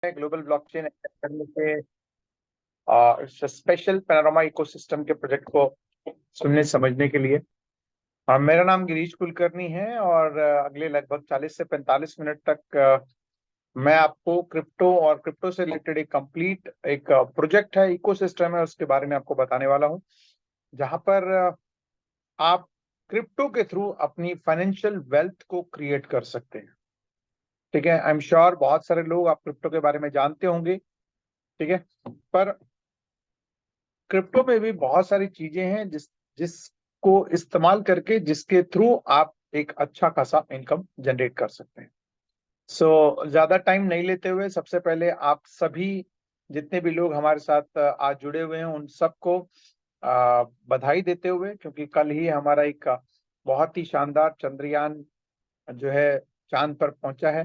Global blockchain academy के special panorama ecosystem के project को सुनने समझने के लिए। मेरा नाम गिरीश कुलकर्णी है और अगले लगभग 40 से 45 मिनट तक मैं आपको क्रिप्टो और क्रिप्टो से रिलेटेड एक कंप्लीट एक प्रोजेक्ट है, इकोसिस्टम है, उसके बारे में आपको बताने वाला हूं, जहां पर आप क्रिप्टो के थ्रू अपनी फाइनेंशियल वेल्थ को क्रिएट कर सकते हैं। ठीक है, आई एम श्योर बहुत सारे लोग आप क्रिप्टो के बारे में जानते होंगे। ठीक है, पर क्रिप्टो में भी बहुत सारी चीजें हैं जिसको इस्तेमाल करके जिसके थ्रू आप एक अच्छा खासा इनकम जनरेट कर सकते हैं। ज्यादा टाइम नहीं लेते हुए सबसे पहले आप सभी जितने भी लोग हमारे साथ आज जुड़े हुए हैं उन सबको बधाई देते हुए, क्योंकि कल ही हमारा एक बहुत ही शानदार चंद्रयान जो है चांद पर पहुंचा है।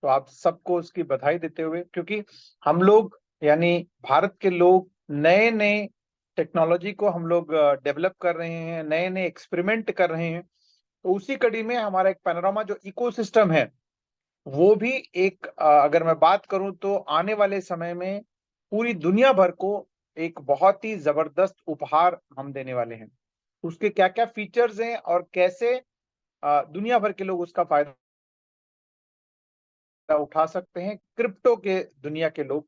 तो आप सबको उसकी बधाई देते हुए, क्योंकि हम लोग यानी भारत के लोग नए नए टेक्नोलॉजी को हम लोग डेवलप कर रहे हैं, नए नए एक्सपेरिमेंट कर रहे हैं। तो उसी कड़ी में हमारा एक पैनोरामा जो इकोसिस्टम है वो भी एक अगर मैं बात करूं तो आने वाले समय में पूरी दुनिया भर को एक बहुत ही जबरदस्त उपहार हम देने वाले हैं। उसके क्या क्या फीचर्स हैं और कैसे दुनिया भर के लोग उसका फायदा उठा सकते हैं, क्रिप्टो के दुनिया के लोग,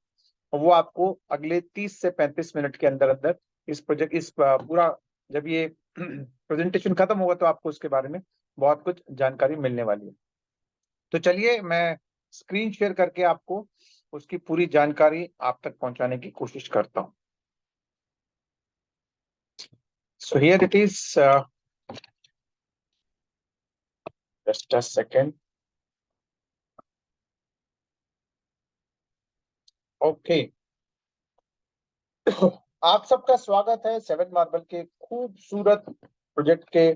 वो आपको अगले 30 से 35 मिनट के अंदर अंदर इस पूरा जब ये प्रेजेंटेशन खत्म होगा तो आपको उसके बारे में बहुत कुछ जानकारी मिलने वाली है। तो चलिए मैं स्क्रीन शेयर करके आपको उसकी पूरी जानकारी आप तक पहुंचाने की कोशिश करता हूं। So here it is, just a second. Okay, आप सबका स्वागत है सेवन मार्बल के खूबसूरत प्रोजेक्ट के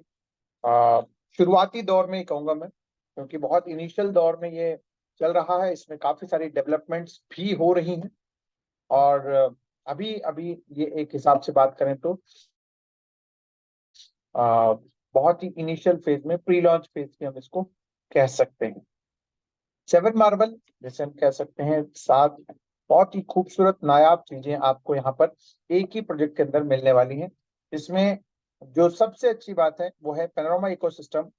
शुरुआती दौर में ही कहूंगा मैं, क्योंकि बहुत इनिशियल दौर में ये चल रहा है। इसमें काफी सारी डेवलपमेंट्स भी हो रही हैं और अभी अभी ये एक हिसाब से बात करें तो बहुत ही इनिशियल फेज में, प्री लॉन्च फेज में हम इसको कह सकते हैं। सेवन मार्बल जैसे हम कह सकते हैं, सात बहुत ही खूबसूरत नायाब चीजें आपको यहाँ पर एक ही प्रोजेक्ट के अंदर मिलने वाली हैं। इसमें जो सबसे अच्छी बात है वो है पैनोरामा इकोसिस्टम,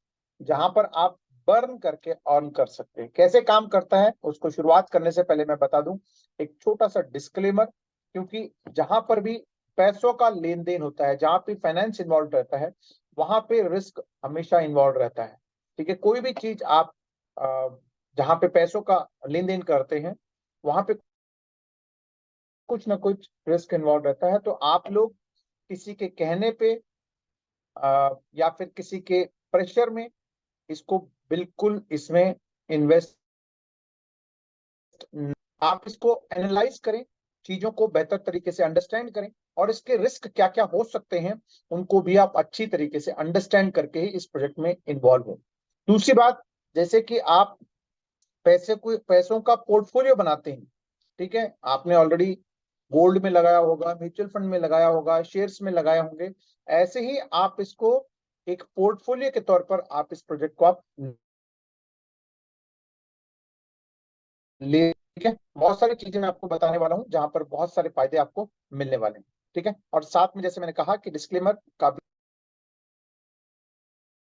जहां पर आप बर्न करके अर्न कर सकते हैं। कैसे काम करता है उसको शुरुआत करने से पहले मैं बता दूं एक छोटा सा डिस्क्लेमर, क्योंकि जहां पर भी पैसों का लेन देन होता है, जहां पे फाइनेंस इन्वॉल्व रहता है, वहां पे रिस्क हमेशा इन्वॉल्व रहता है। ठीक है, कोई भी चीज आप जहां पे पैसों का लेन देन करते हैं वहां पे कुछ ना कुछ रिस्क इन्वॉल्व रहता है। तो आप लोग किसी के कहने पे या फिर किसी के प्रेशर में इसको बिल्कुल इसमें इन्वेस्ट, आप इसको एनालाइज करें, चीजों को बेहतर तरीके से अंडरस्टैंड करें और इसके रिस्क क्या क्या हो सकते हैं उनको भी आप अच्छी तरीके से अंडरस्टैंड करके ही इस प्रोजेक्ट में इन्वॉल्व हो। दूसरी बात, जैसे कि आप पैसों का पोर्टफोलियो बनाते हैं। ठीक है, आपने ऑलरेडी गोल्ड में लगाया होगा, म्यूचुअल फंड में लगाया होगा, शेयर्स में लगाए होंगे। ऐसे ही आप इसको एक पोर्टफोलियो के तौर पर आप इस प्रोजेक्ट को आप ले। ठीक है, बहुत सारी चीजें मैं आपको बताने वाला हूं जहां पर बहुत सारे फायदे आपको मिलने वाले हैं। ठीक है, और साथ में जैसे मैंने कहा कि डिस्क्लेमर का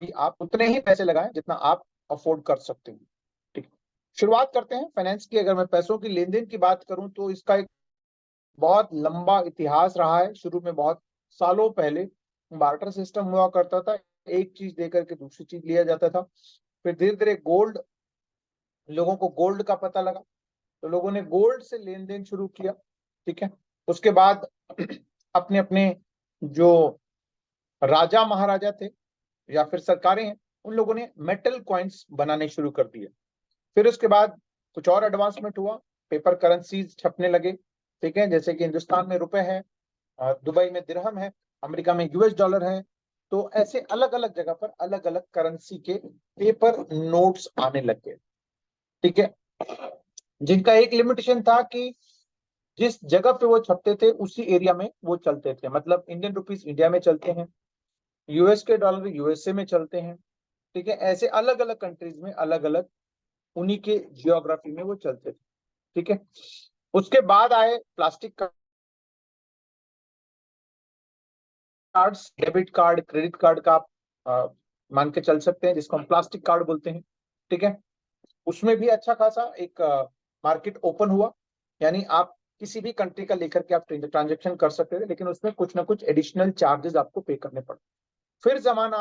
भी आप उतने ही पैसे लगाएं जितना आप अफोर्ड कर सकते हैं। ठीक है, शुरुआत करते हैं फाइनेंस की। अगर मैं पैसों की लेन देन की बात करूं तो इसका एक बहुत लंबा इतिहास रहा है। शुरू में बहुत सालों पहले बार्टर सिस्टम हुआ करता था, एक चीज देकर के दूसरी चीज लिया जाता था। फिर धीरे धीरे गोल्ड, लोगों को गोल्ड का पता लगा तो लोगों ने गोल्ड से लेन देन शुरू किया। ठीक है, उसके बाद अपने अपने जो राजा महाराजा थे या फिर सरकारें हैं उन लोगों ने मेटल कॉइन्स बनाने शुरू कर दिए। फिर उसके बाद कुछ और एडवांसमेंट हुआ, पेपर करेंसीज छपने लगे। ठीक है, जैसे कि हिंदुस्तान में रुपए है, दुबई में दिरहम है, अमेरिका में यूएस डॉलर है। तो ऐसे अलग अलग जगह पर अलग अलग करेंसी के पेपर नोट्स आने लग गए। ठीक है, जिनका एक लिमिटेशन था कि जिस जगह पे वो छपते थे उसी एरिया में वो चलते थे। मतलब इंडियन रुपीस इंडिया में चलते हैं, यूएस के डॉलर यूएसए में चलते हैं। ठीक है, ऐसे अलग अलग कंट्रीज में अलग अलग उन्हीं के जियोग्राफी में वो चलते थे। ठीक है। उसके बाद आए plastic cards, debit card, credit card का आप मान के चल सकते हैं, जिसको हम प्लास्टिक कार्ड बोलते हैं। ठीक है। उसमें भी अच्छा खासा एक मार्केट ओपन हुआ, यानी आप किसी भी कंट्री का लेकर के आप ट्रांजेक्शन कर सकते थे, लेकिन उसमें कुछ ना कुछ एडिशनल चार्जेस आपको पे करने पड़े। फिर जमाना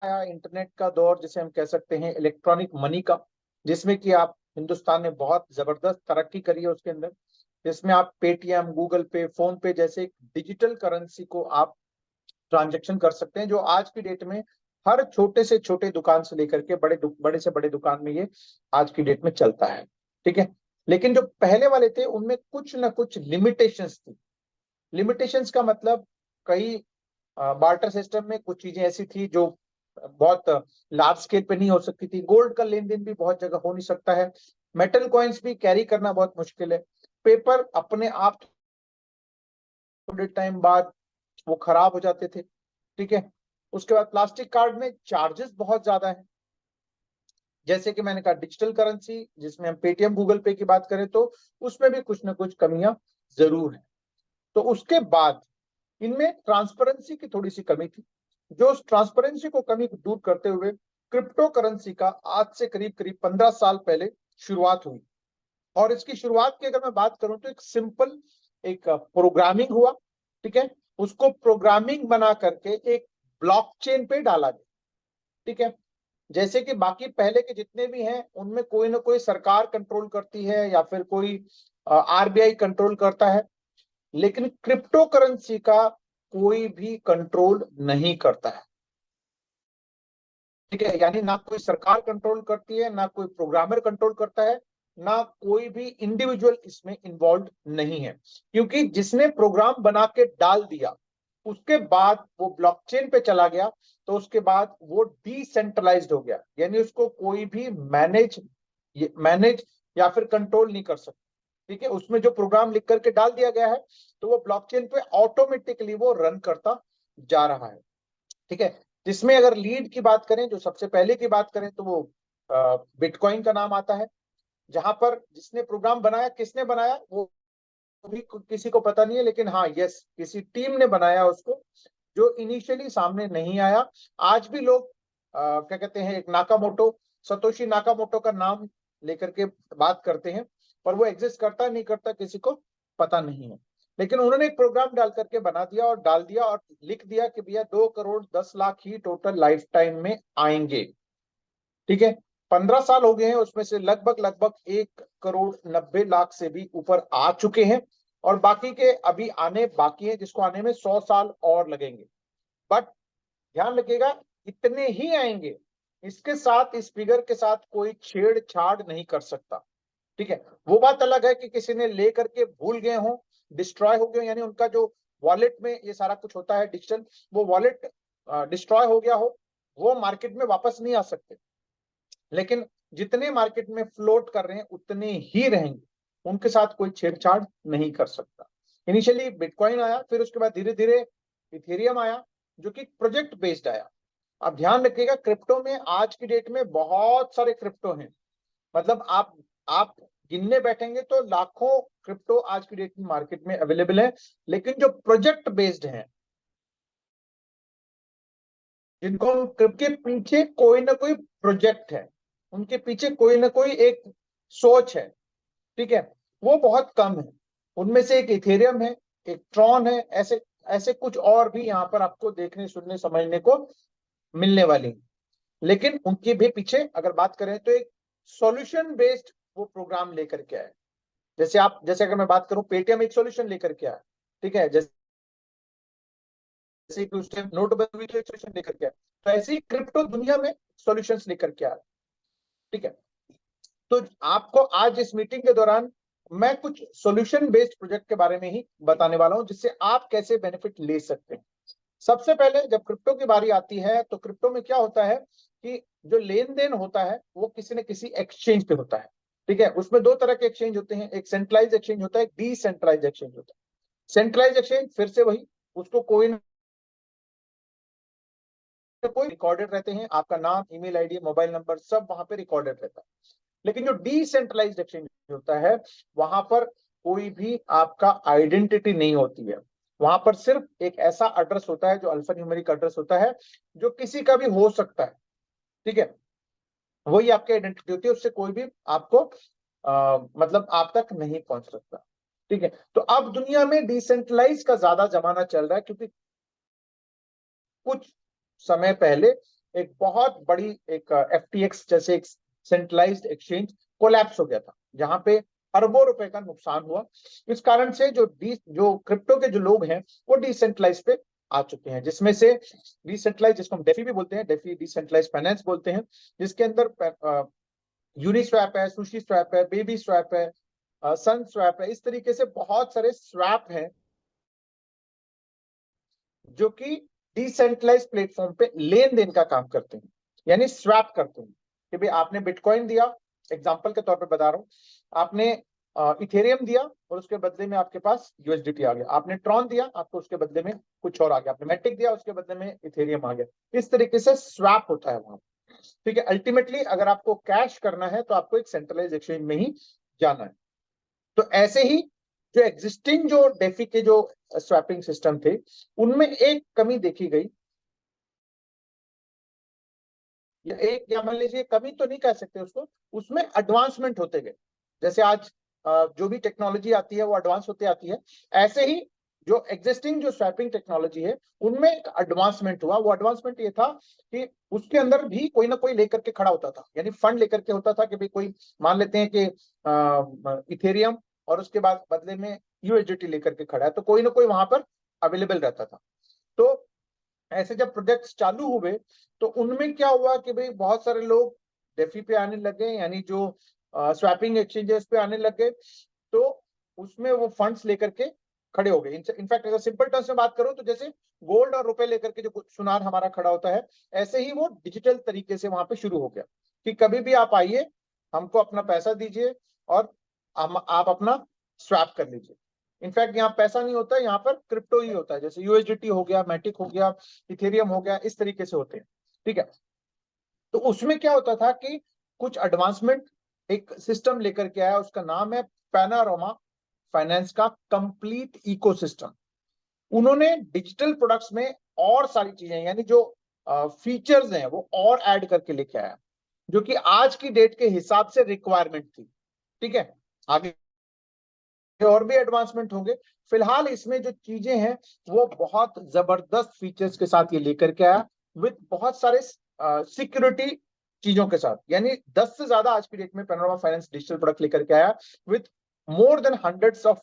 आया इंटरनेट का दौर, जिसे हम कह सकते हैं इलेक्ट्रॉनिक मनी का, जिसमें कि आप हिंदुस्तान ने बहुत जबरदस्त तरक्की करी है उसके अंदर, जिसमें आप पेटीएम, गूगल पे, फोन पे जैसे डिजिटल करेंसी को आप ट्रांजेक्शन कर सकते हैं, जो आज की डेट में हर छोटे से छोटे दुकान से लेकर के बड़े से बड़े दुकान में ये आज की डेट में चलता है। ठीक है। लेकिन जो पहले वाले थे उनमें कुछ ना कुछ लिमिटेशंस थी। लिमिटेशंस का मतलब, कई बार्टर सिस्टम में कुछ चीजें ऐसी थी जो बहुत लार्ज स्केल पे नहीं हो सकती थी। गोल्ड का लेन देन भी बहुत जगह हो नहीं सकता है। मेटल कॉइन्स भी कैरी करना बहुत मुश्किल है। पेपर अपने आप थोड़े टाइम बाद वो खराब हो जाते थे। ठीक है। उसके बाद प्लास्टिक कार्ड में चार्जेस बहुत ज्यादा है। जैसे कि मैंने कहा डिजिटल करेंसी, जिसमें हम पेटीएम, गूगल पे की बात करें तो उसमें भी कुछ ना कुछ कमियां जरूर है। तो उसके बाद इनमें ट्रांसपेरेंसी की थोड़ी सी कमी थी। जो उस ट्रांसपेरेंसी को कमी को दूर करते हुए क्रिप्टो करेंसी का आज से करीब करीब 15 साल पहले शुरुआत हुई। और इसकी शुरुआत की अगर मैं बात करूं तो एक सिंपल एक प्रोग्रामिंग हुआ। ठीक है। उसको प्रोग्रामिंग बना करके एक ब्लॉकचेन पे डाला गया। ठीक है। जैसे कि बाकी पहले के जितने भी हैं उनमें कोई ना कोई सरकार कंट्रोल करती है या फिर कोई आरबीआई कंट्रोल करता है, लेकिन क्रिप्टो करेंसी का कोई भी कंट्रोल नहीं करता है। ठीक है। यानी ना कोई सरकार कंट्रोल करती है, ना कोई प्रोग्रामर कंट्रोल करता है, ना कोई भी इंडिविजुअल इसमें इन्वॉल्व नहीं है, क्योंकि जिसने प्रोग्राम बना के डाल दिया उसके बाद वो ब्लॉकचेन पे चला गया, तो उसके बाद वो डिसेंट्रलाइज्ड हो गया, यानी उसको कोई भी मैनेज या फिर कंट्रोल नहीं कर सकता। ठीक है। उसमें जो प्रोग्राम लिख करके डाल दिया गया है तो वो ब्लॉकचेन पे ऑटोमेटिकली वो रन करता जा रहा है। ठीक है। जिसमें अगर लीड की बात करें, जो सबसे पहले की बात करें, तो वो बिटकॉइन का नाम आता है। जहां पर जिसने प्रोग्राम बनाया, किसने बनाया वो भी किसी को पता नहीं है, लेकिन हाँ यस, किसी टीम ने बनाया उसको, जो इनिशियली सामने नहीं आया। आज भी लोग क्या कहते हैं, एक नाकामोटो, सतोशी नाकामोटो का नाम लेकर के बात करते हैं, पर वो एग्जिस्ट करता नहीं करता किसी को पता नहीं है। लेकिन उन्होंने एक प्रोग्राम डाल करके बना दिया और डाल दिया और लिख दिया कि भैया 2 करोड़ 10 लाख ही टोटल लाइफ टाइम में आएंगे। ठीक है। 15 साल हो गए हैं, उसमें से लगभग लगभग 1 करोड़ 90 लाख से भी ऊपर आ चुके हैं, और बाकी के अभी आने बाकी है, जिसको आने में 100 साल और लगेंगे। बट ध्यान रखिएगा, इतने ही आएंगे, इसके साथ, इस फिगर के साथ कोई छेड़छाड़ नहीं कर सकता। ठीक है। वो बात अलग है कि किसी ने ले करके भूल गए हो, डिस्ट्रॉय हो गए, यानी उनका जो वॉलेट में ये सारा कुछ होता है डिजिटल, वो वॉलेट डिस्ट्रॉय हो गया हो, वो मार्केट में वापस नहीं आ सकते। लेकिन जितने मार्केट में फ्लोट कर रहे हैं उतने ही रहेंगे, उनके साथ कोई छेड़छाड़ नहीं कर सकता। इनिशियली बिटकॉइन आया, फिर उसके बाद धीरे धीरे इथेरियम आया, जो कि प्रोजेक्ट बेस्ड आया। अब ध्यान रखिएगा, क्रिप्टो में आज की डेट में बहुत सारे क्रिप्टो हैं। मतलब आप गिनने बैठेंगे तो लाखों क्रिप्टो आज की डेट में मार्केट में अवेलेबल है। लेकिन जो प्रोजेक्ट बेस्ड हैं, जिनको के पीछे कोई ना कोई प्रोजेक्ट है, उनके पीछे कोई ना कोई एक सोच है। ठीक है। वो बहुत कम है। उनमें से एक इथेरियम है, एक ट्रॉन है, ऐसे ऐसे कुछ और भी यहाँ पर आपको देखने, सुनने, समझने को मिलने वाली है। लेकिन उनके भी पीछे अगर बात करें तो एक सॉल्यूशन बेस्ड वो प्रोग्राम लेकर के आए। जैसे अगर मैं बात करूं, पेटीएम एक सॉल्यूशन लेकर के आया। ठीक है। जैसे कि उस टाइम नोटबंदी हुई तो एक सॉल्यूशन लेकर के आया, तो ऐसे ही क्रिप्टो दुनिया में सॉल्यूशंस लेकर के आया। ठीक है। तो आपको आज इस मीटिंग के दौरान मैं कुछ सॉल्यूशन बेस्ड प्रोजेक्ट के बारे में ही बताने वाला हूं, जिससे आप कैसे बेनिफिट ले सकते हैं। सबसे पहले जब क्रिप्टो की बारी आती है तो क्रिप्टो में क्या होता है कि जो लेन देन होता है वो किसी न किसी एक्सचेंज पे होता है। ठीक है। उसमें दो तरह के एक्सचेंज होते हैं, एक सेंट्रलाइज एक्सचेंज होता है, एक डिसेंट्रलाइज एक्सचेंज होता है। सेंट्रलाइज एक्सचेंज फिर से वही, उसको कोई ना कोई रिकॉर्डेड रहते हैं, आपका नाम, ईमेल आईडी, मोबाइल नंबर सब वहां पे रिकॉर्डेड रहता है। लेकिन जो डिसेंट्रलाइज्ड एक्सचेंज होता है वहां पर कोई भी आपका आइडेंटिटी नहीं होती है। वहां पर सिर्फ एक ऐसा एड्रेस होता है जो अल्फा न्यूमेरिक एड्रेस होता है, जो किसी का भी हो सकता है। ठीक है, वही आपकी आइडेंटिटी होती है, उससे कोई भी आपको मतलब आप तक नहीं पहुंच सकता। ठीक है, तो अब दुनिया में डिसेंट्रलाइज का ज्यादा जमाना चल रहा है, क्योंकि कुछ समय पहले एक बहुत बड़ी एक एफटीएक्स जैसे एक सेंट्रलाइज्ड एक्सचेंज कोलैप्स हो गया था, जहां पे अरबों रुपए का नुकसान हुआ। इस कारण से जो क्रिप्टो के जो लोग हैं वो डिसेंट्रलाइज पे आ चुके हैं, जिसमें से डिसेंट्रलाइज, जिसको हम डेफी भी बोलते हैं, डेफी डिसेंट्रलाइज फाइनेंस बोलते हैं, जिसके अंदर यूनिस्वैप है, सुशी स्वैप है, बेबी स्वैप है, सन स्वैप है, इस तरीके से बहुत सारे स्वैप हैं जो कि डिसेंट्रलाइज प्लेटफॉर्म पे लेन देन का काम करते हैं, यानी स्वैप करते हैं। कि भाई आपने बिटकॉइन दिया, एग्जांपल के तौर पे बता रहा हूं, आपने इथेरियम दिया और उसके बदले में आपके पास यूएसडीटी आ गया, आपने ट्रॉन दिया, आपको उसके बदले में कुछ और आ गया, आपने मैटिक दिया, उसके बदले में इथेरियम आ गया। इस तरीके से स्वैप होता है वहां। ठीक है, अल्टीमेटली अगर आपको कैश करना है तो आपको एक सेंट्रलाइज एक्सचेंज में ही जाना है। तो ऐसे ही जो एग्जिस्टिंग जो डेफी के जो स्वैपिंग सिस्टम थे, उनमें एक कमी देखी गई, या मान लीजिए कमी तो नहीं कह सकते उसको, उसमें एडवांसमेंट होते गए। जैसे आज जो भी टेक्नोलॉजी आती है वो एडवांस होते आती है, ऐसे ही जो एग्जिस्टिंग जो स्वैपिंग टेक्नोलॉजी है उनमें एक एडवांसमेंट हुआ। वो एडवांसमेंट ये था कि उसके अंदर भी कोई ना कोई लेकर के खड़ा होता था, यानी फंड लेकर के होता था कि भाई कोई मान लेते हैं कि इथेरियम और उसके बाद बदले में यूएसडीटी लेकर के खड़ा है, तो कोई ना कोई वहां पर अवेलेबल रहता था। तो ऐसे जब प्रोजेक्ट्स चालू हुए तो उनमें क्या हुआ कि भाई बहुत सारे लोग डेफी पे आने लगे, यानी जो स्वैपिंग एक्सचेंजेस पे आने लगे, तो उसमें वो फंड्स लेकर के खड़े हो गए। इनफैक्ट अगर सिंपल टर्म्स में बात करूं तो जैसे गोल्ड और रुपए लेकर के जो सुनार हमारा खड़ा होता है, ऐसे ही वो डिजिटल तरीके से वहां पे शुरू हो गया कि कभी भी आप आइए, हमको अपना पैसा दीजिए और आप अपना स्वैप कर लीजिए। इनफैक्ट यहाँ पैसा नहीं होता है, यहाँ पर क्रिप्टो ही होता है, जैसे यूएसडीटी हो गया, मैटिक हो गया, इथेरियम हो गया, इस तरीके से होते हैं। ठीक है, तो उसमें क्या होता था कि कुछ एडवांसमेंट एक सिस्टम लेकर के आया, उसका नाम है पैनारोमा फाइनेंस का कंप्लीट इकोसिस्टम। उन्होंने डिजिटल प्रोडक्ट्स में और सारी चीजें, यानी जो फीचर्स हैं वो और ऐड करके लेके आया, जो कि आज की डेट के हिसाब से रिक्वायरमेंट थी। ठीक है, आगे और भी एडवांसमेंट होंगे। फिलहाल इसमें जो चीजें हैं वो बहुत जबरदस्त फीचर्स के साथ ये लेकर के आया, विद बहुत सारे सिक्योरिटी चीजों के साथ, यानी 10 से ज्यादा आज की डेट में पैनोरामा फाइनेंस डिजिटल प्रोडक्ट लेकर के आया, with more than hundreds of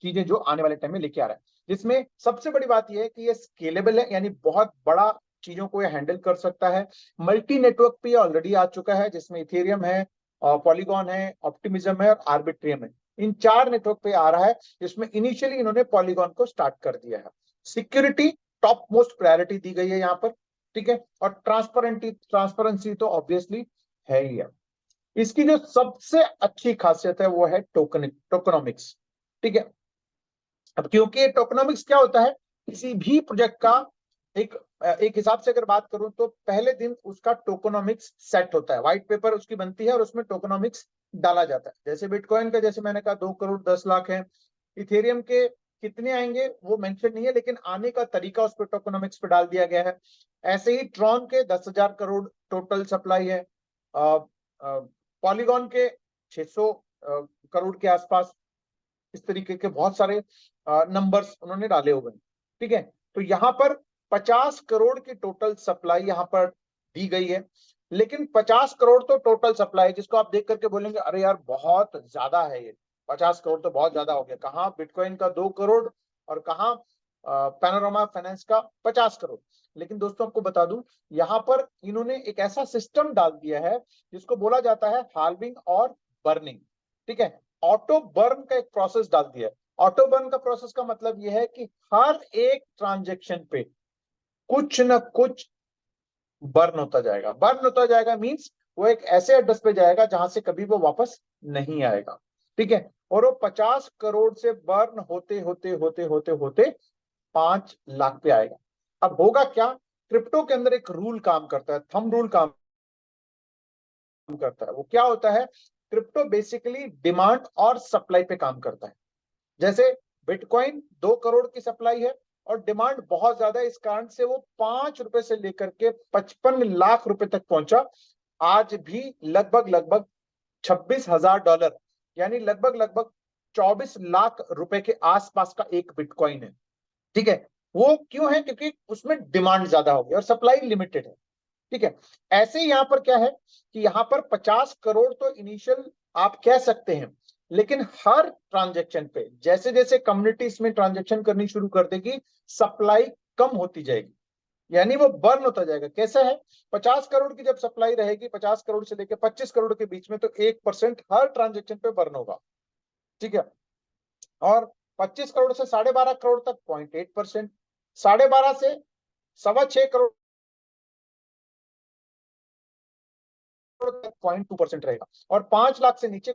चीजें जो आने वाले टाइम में लेके आ रहा है। जिसमें सबसे बड़ी बात यह है कि ये स्केलेबल है, यानी बहुत बड़ा चीजों को ये हैंडल कर सकता है। मल्टी नेटवर्क पे ऑलरेडी आ चुका है, जिसमें इथेरियम है, पॉलीगॉन है, ऑप्टिमिज्म है और आर्बिट्रियम है। इन 4 नेटवर्क पे आ रहा है, जिसमें इनिशियली इन्होंने पॉलीगॉन को स्टार्ट कर दिया है। सिक्योरिटी टॉप मोस्ट प्रायोरिटी दी गई है यहाँ पर। ठीक है, और ट्रांसपेरेंसी तो ऑब्वियसली है ही है। इसकी जो सबसे अच्छी खासियत है वो है टोकनोमिक्स। ठीक है, अब क्योंकि टोकनोमिक्स क्या होता है, किसी भी प्रोजेक्ट का एक एक हिसाब से अगर बात करूं तो पहले दिन उसका टोकनोमिक्स सेट होता है, व्हाइट पेपर उसकी बनती है और उसमें टोकनोमिक्स डाला जाता है। जैसे बिटकॉइन का, जैसे मैंने कहा, 2 करोड़ 10 लाख है। इथेरियम के कितने आएंगे वो मेंशन नहीं है, लेकिन आने का तरीका उस पर टोकनोमिक्स पे डाल दिया गया है। ऐसे ही ट्रॉन के 10,000 करोड़ टोटल सप्लाई है। पॉलीगॉन के 600 करोड़ के आसपास। इस तरीके के बहुत सारे नंबर्स उन्होंने डाले हुए हैं। ठीक है, तो यहाँ पर 50 करोड़ की टोटल सप्लाई यहाँ पर दी गई है। लेकिन 50 करोड़ तो टोटल सप्लाई, जिसको आप देख करके बोलेंगे अरे यार बहुत ज्यादा है ये, 50 करोड़ तो बहुत ज्यादा हो गया, कहाँ बिटकॉइन का 2 करोड़ और कहाँ पैनोरामा फाइनेंस का 50 करोड़। लेकिन दोस्तों आपको बता दूं, यहाँ पर इन्होंने एक ऐसा सिस्टम डाल दिया है जिसको बोला जाता है हाल्विंग और बर्निंग। ठीक है, ऑटो बर्न का एक प्रोसेस डाल दिया है। ऑटो बर्न का प्रोसेस का मतलब यह है कि हर एक ट्रांजेक्शन पे कुछ ना कुछ बर्न होता जाएगा। बर्न होता जाएगा मींस वो एक ऐसे एड्रेस पे जाएगा जहां से कभी वो वापस नहीं आएगा। ठीक है, और वो 50 करोड़ से बर्न होते होते होते होते होते 5 लाख पे आएगा। अब होगा क्या, क्रिप्टो के अंदर एक रूल काम करता है, थंब रूल काम करता है। वो क्या होता है, क्रिप्टो बेसिकली डिमांड और सप्लाई पे काम करता है। जैसे बिटकॉइन 2 करोड़ की सप्लाई है और डिमांड बहुत ज्यादा है, इस कारण से वो 5 रुपए से लेकर के 55 लाख रुपए तक पहुंचा। आज भी लगभग लगभग $26,000 यानी लगभग लगभग 24 लाख रुपए के आसपास का एक बिटकॉइन है। ठीक है, वो क्यों है, क्योंकि उसमें डिमांड ज्यादा होगी और सप्लाई लिमिटेड है। ठीक है, ऐसे ही यहां पर क्या है कि यहां पर 50 करोड़ तो इनिशियल आप कह सकते हैं, लेकिन हर ट्रांजेक्शन पे जैसे जैसे कम्युनिटी इसमें ट्रांजेक्शन करनी शुरू कर देगी, सप्लाई कम होती जाएगी, यानी वो बर्न होता जाएगा। कैसा है, 50 करोड़ की जब सप्लाई रहेगी, 50 करोड़ से लेकर 25 करोड़ के बीच में, तो 1% हर ट्रांजेक्शन पे बर्न होगा। ठीक है, और 25 करोड़ से 12.5 करोड़ तक 0.8%, 12.5 से 6.25 करोड़ तक 0.2% रहेगा, और 5 लाख से नीचे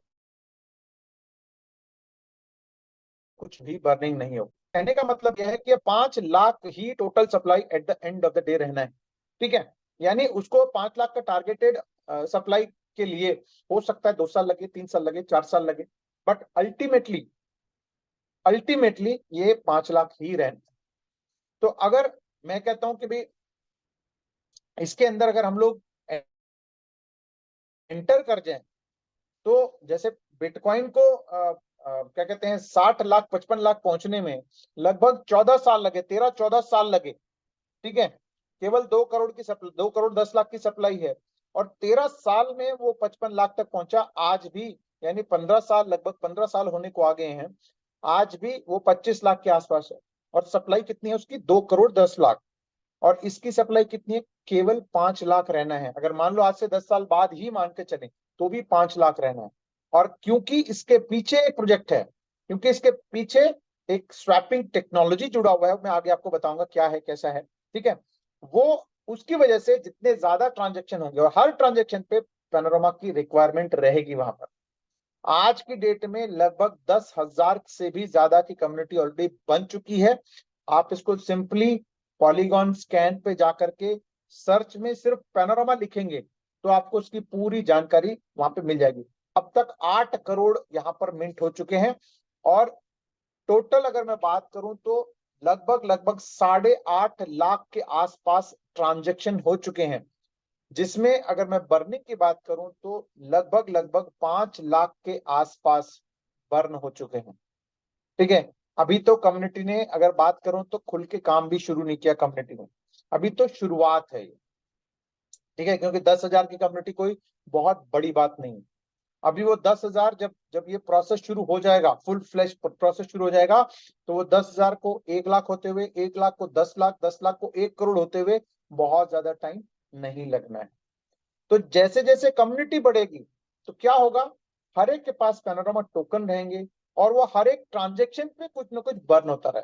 कुछ भी बर्निंग नहीं होगी। कहने का मतलब यह है कि 5 लाख ही total supply at the end of the day रहना है। ठीक है, यानी उसको 5 लाख का टारगेटेड सप्लाई के लिए हो सकता है 2 साल लगे, 3 साल लगे, 4 साल लगे, बट अल्टीमेटली अल्टीमेटली ये 5 लाख ही रहना। तो अगर मैं कहता हूं कि भाई इसके अंदर अगर हम लोग एंटर कर जाएं, तो जैसे बिटकॉइन को क्या कहते हैं 60 लाख 55 लाख पहुंचने में लगभग 14 साल लगे, 13-14 साल लगे। ठीक है, केवल 2 करोड़ की सप्लाई, 2 करोड़ 10 लाख की सप्लाई है, और 13 साल में वो 55 लाख तक पहुंचा। आज भी यानी 15 साल, लगभग 15 साल होने को आ गए हैं, आज भी वो 25 लाख के आसपास है। और सप्लाई कितनी है उसकी, 2 करोड़ 10 लाख, और इसकी सप्लाई कितनी है, केवल 5 लाख रहना है। अगर मान लो आज से 10 साल बाद ही मान के चले, तो भी 5 लाख रहना है। और क्योंकि इसके पीछे एक प्रोजेक्ट है, क्योंकि इसके पीछे एक स्वैपिंग टेक्नोलॉजी जुड़ा हुआ है, मैं आगे आपको बताऊंगा क्या है कैसा है। ठीक है, वो उसकी वजह से जितने ज्यादा ट्रांजेक्शन होंगे, और हर ट्रांजेक्शन पे पैनोरामा की रिक्वायरमेंट रहेगी वहां पर। आज की डेट में लगभग 10,000 से भी ज्यादा की कम्युनिटी ऑलरेडी बन चुकी है। आप इसको सिंपली पॉलीगॉन स्कैन पे जाकर के सर्च में सिर्फ पैनोरामा लिखेंगे, तो आपको उसकी पूरी जानकारी वहां पे मिल जाएगी। अब तक 8 करोड़ यहाँ पर मिंट हो चुके हैं, और टोटल अगर मैं बात करूं तो लगभग लगभग 8.5 लाख के आसपास ट्रांजेक्शन हो चुके हैं, जिसमें अगर मैं बर्निंग की बात करूं तो लगभग लगभग 5 लाख के आसपास बर्न हो चुके हैं। ठीक है, अभी तो कम्युनिटी ने अगर बात करूं तो खुल के काम भी शुरू नहीं किया कम्युनिटी ने, अभी तो शुरुआत है ये। ठीक है, क्योंकि 10,000 की कम्युनिटी कोई बहुत बड़ी बात नहीं है। अभी वो 10,000, जब जब ये प्रोसेस शुरू हो जाएगा, फुल फ्लैश प्रोसेस शुरू हो जाएगा, तो वो 10,000 को 1 लाख होते हुए, 1 लाख को 10 लाख, 10 लाख को 1 करोड़ होते हुए बहुत ज्यादा टाइम नहीं लगना है। तो जैसे जैसे कम्युनिटी बढ़ेगी, तो क्या होगा, हर एक के पास पैनोरामा टोकन रहेंगे, और वो हर एक ट्रांजेक्शन पे कुछ ना कुछ बर्न होता रहे,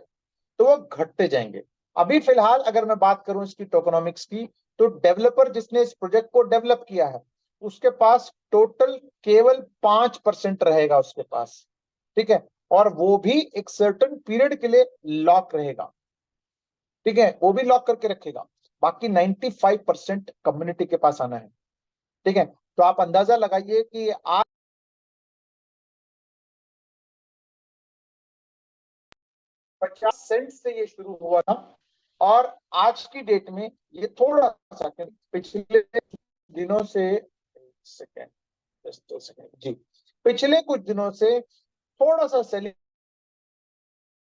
तो वो घटते जाएंगे। अभी फिलहाल अगर मैं बात करूं इसकी टोकनॉमिक्स की, तो डेवलपर जिसने इस प्रोजेक्ट को डेवलप किया है, उसके पास टोटल केवल 5% रहेगा उसके पास। ठीक है, और वो भी एक सर्टेन पीरियड के लिए लॉक रहेगा। ठीक है, वो भी लॉक करके रखेगा, बाकी 95% कम्युनिटी के पास आना है। ठीक है, तो आप अंदाजा लगाइए कि आज 50 सेंट से ये शुरू हुआ था, और आज की डेट में ये थोड़ा सा पिछले दिनों से, सेकेंड, सेकेंड जी, पिछले कुछ दिनों से थोड़ा सा सेलिंग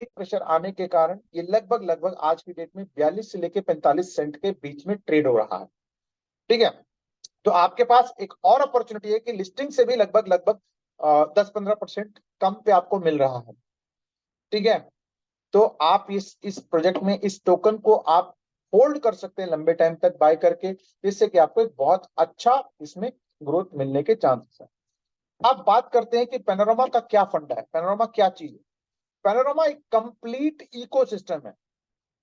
प्रेशर आने के कारण ये लगभग लगभग आज की डेट में 42 से लेके 45 सेंट के बीच में ट्रेड हो रहा है। ठीक है, तो आपके पास एक और अपॉर्चुनिटी है कि लिस्टिंग से भी लगभग लगभग 10-15% कम पे आपको मिल रहा है। ठीक है, तो आप इस प्रोजेक्ट में इस टोकन को आप होल्ड कर सकते हैं लंबे टाइम तक बाय करके, जिससे कि आपको एक बहुत अच्छा इसमें ग्रोथ मिलने के चांसेस है। अब बात करते हैं कि पैनोरामा का क्या फंडा है, पैनोरामा क्या चीज है। पैनोरामा एक कंप्लीट इकोसिस्टम है।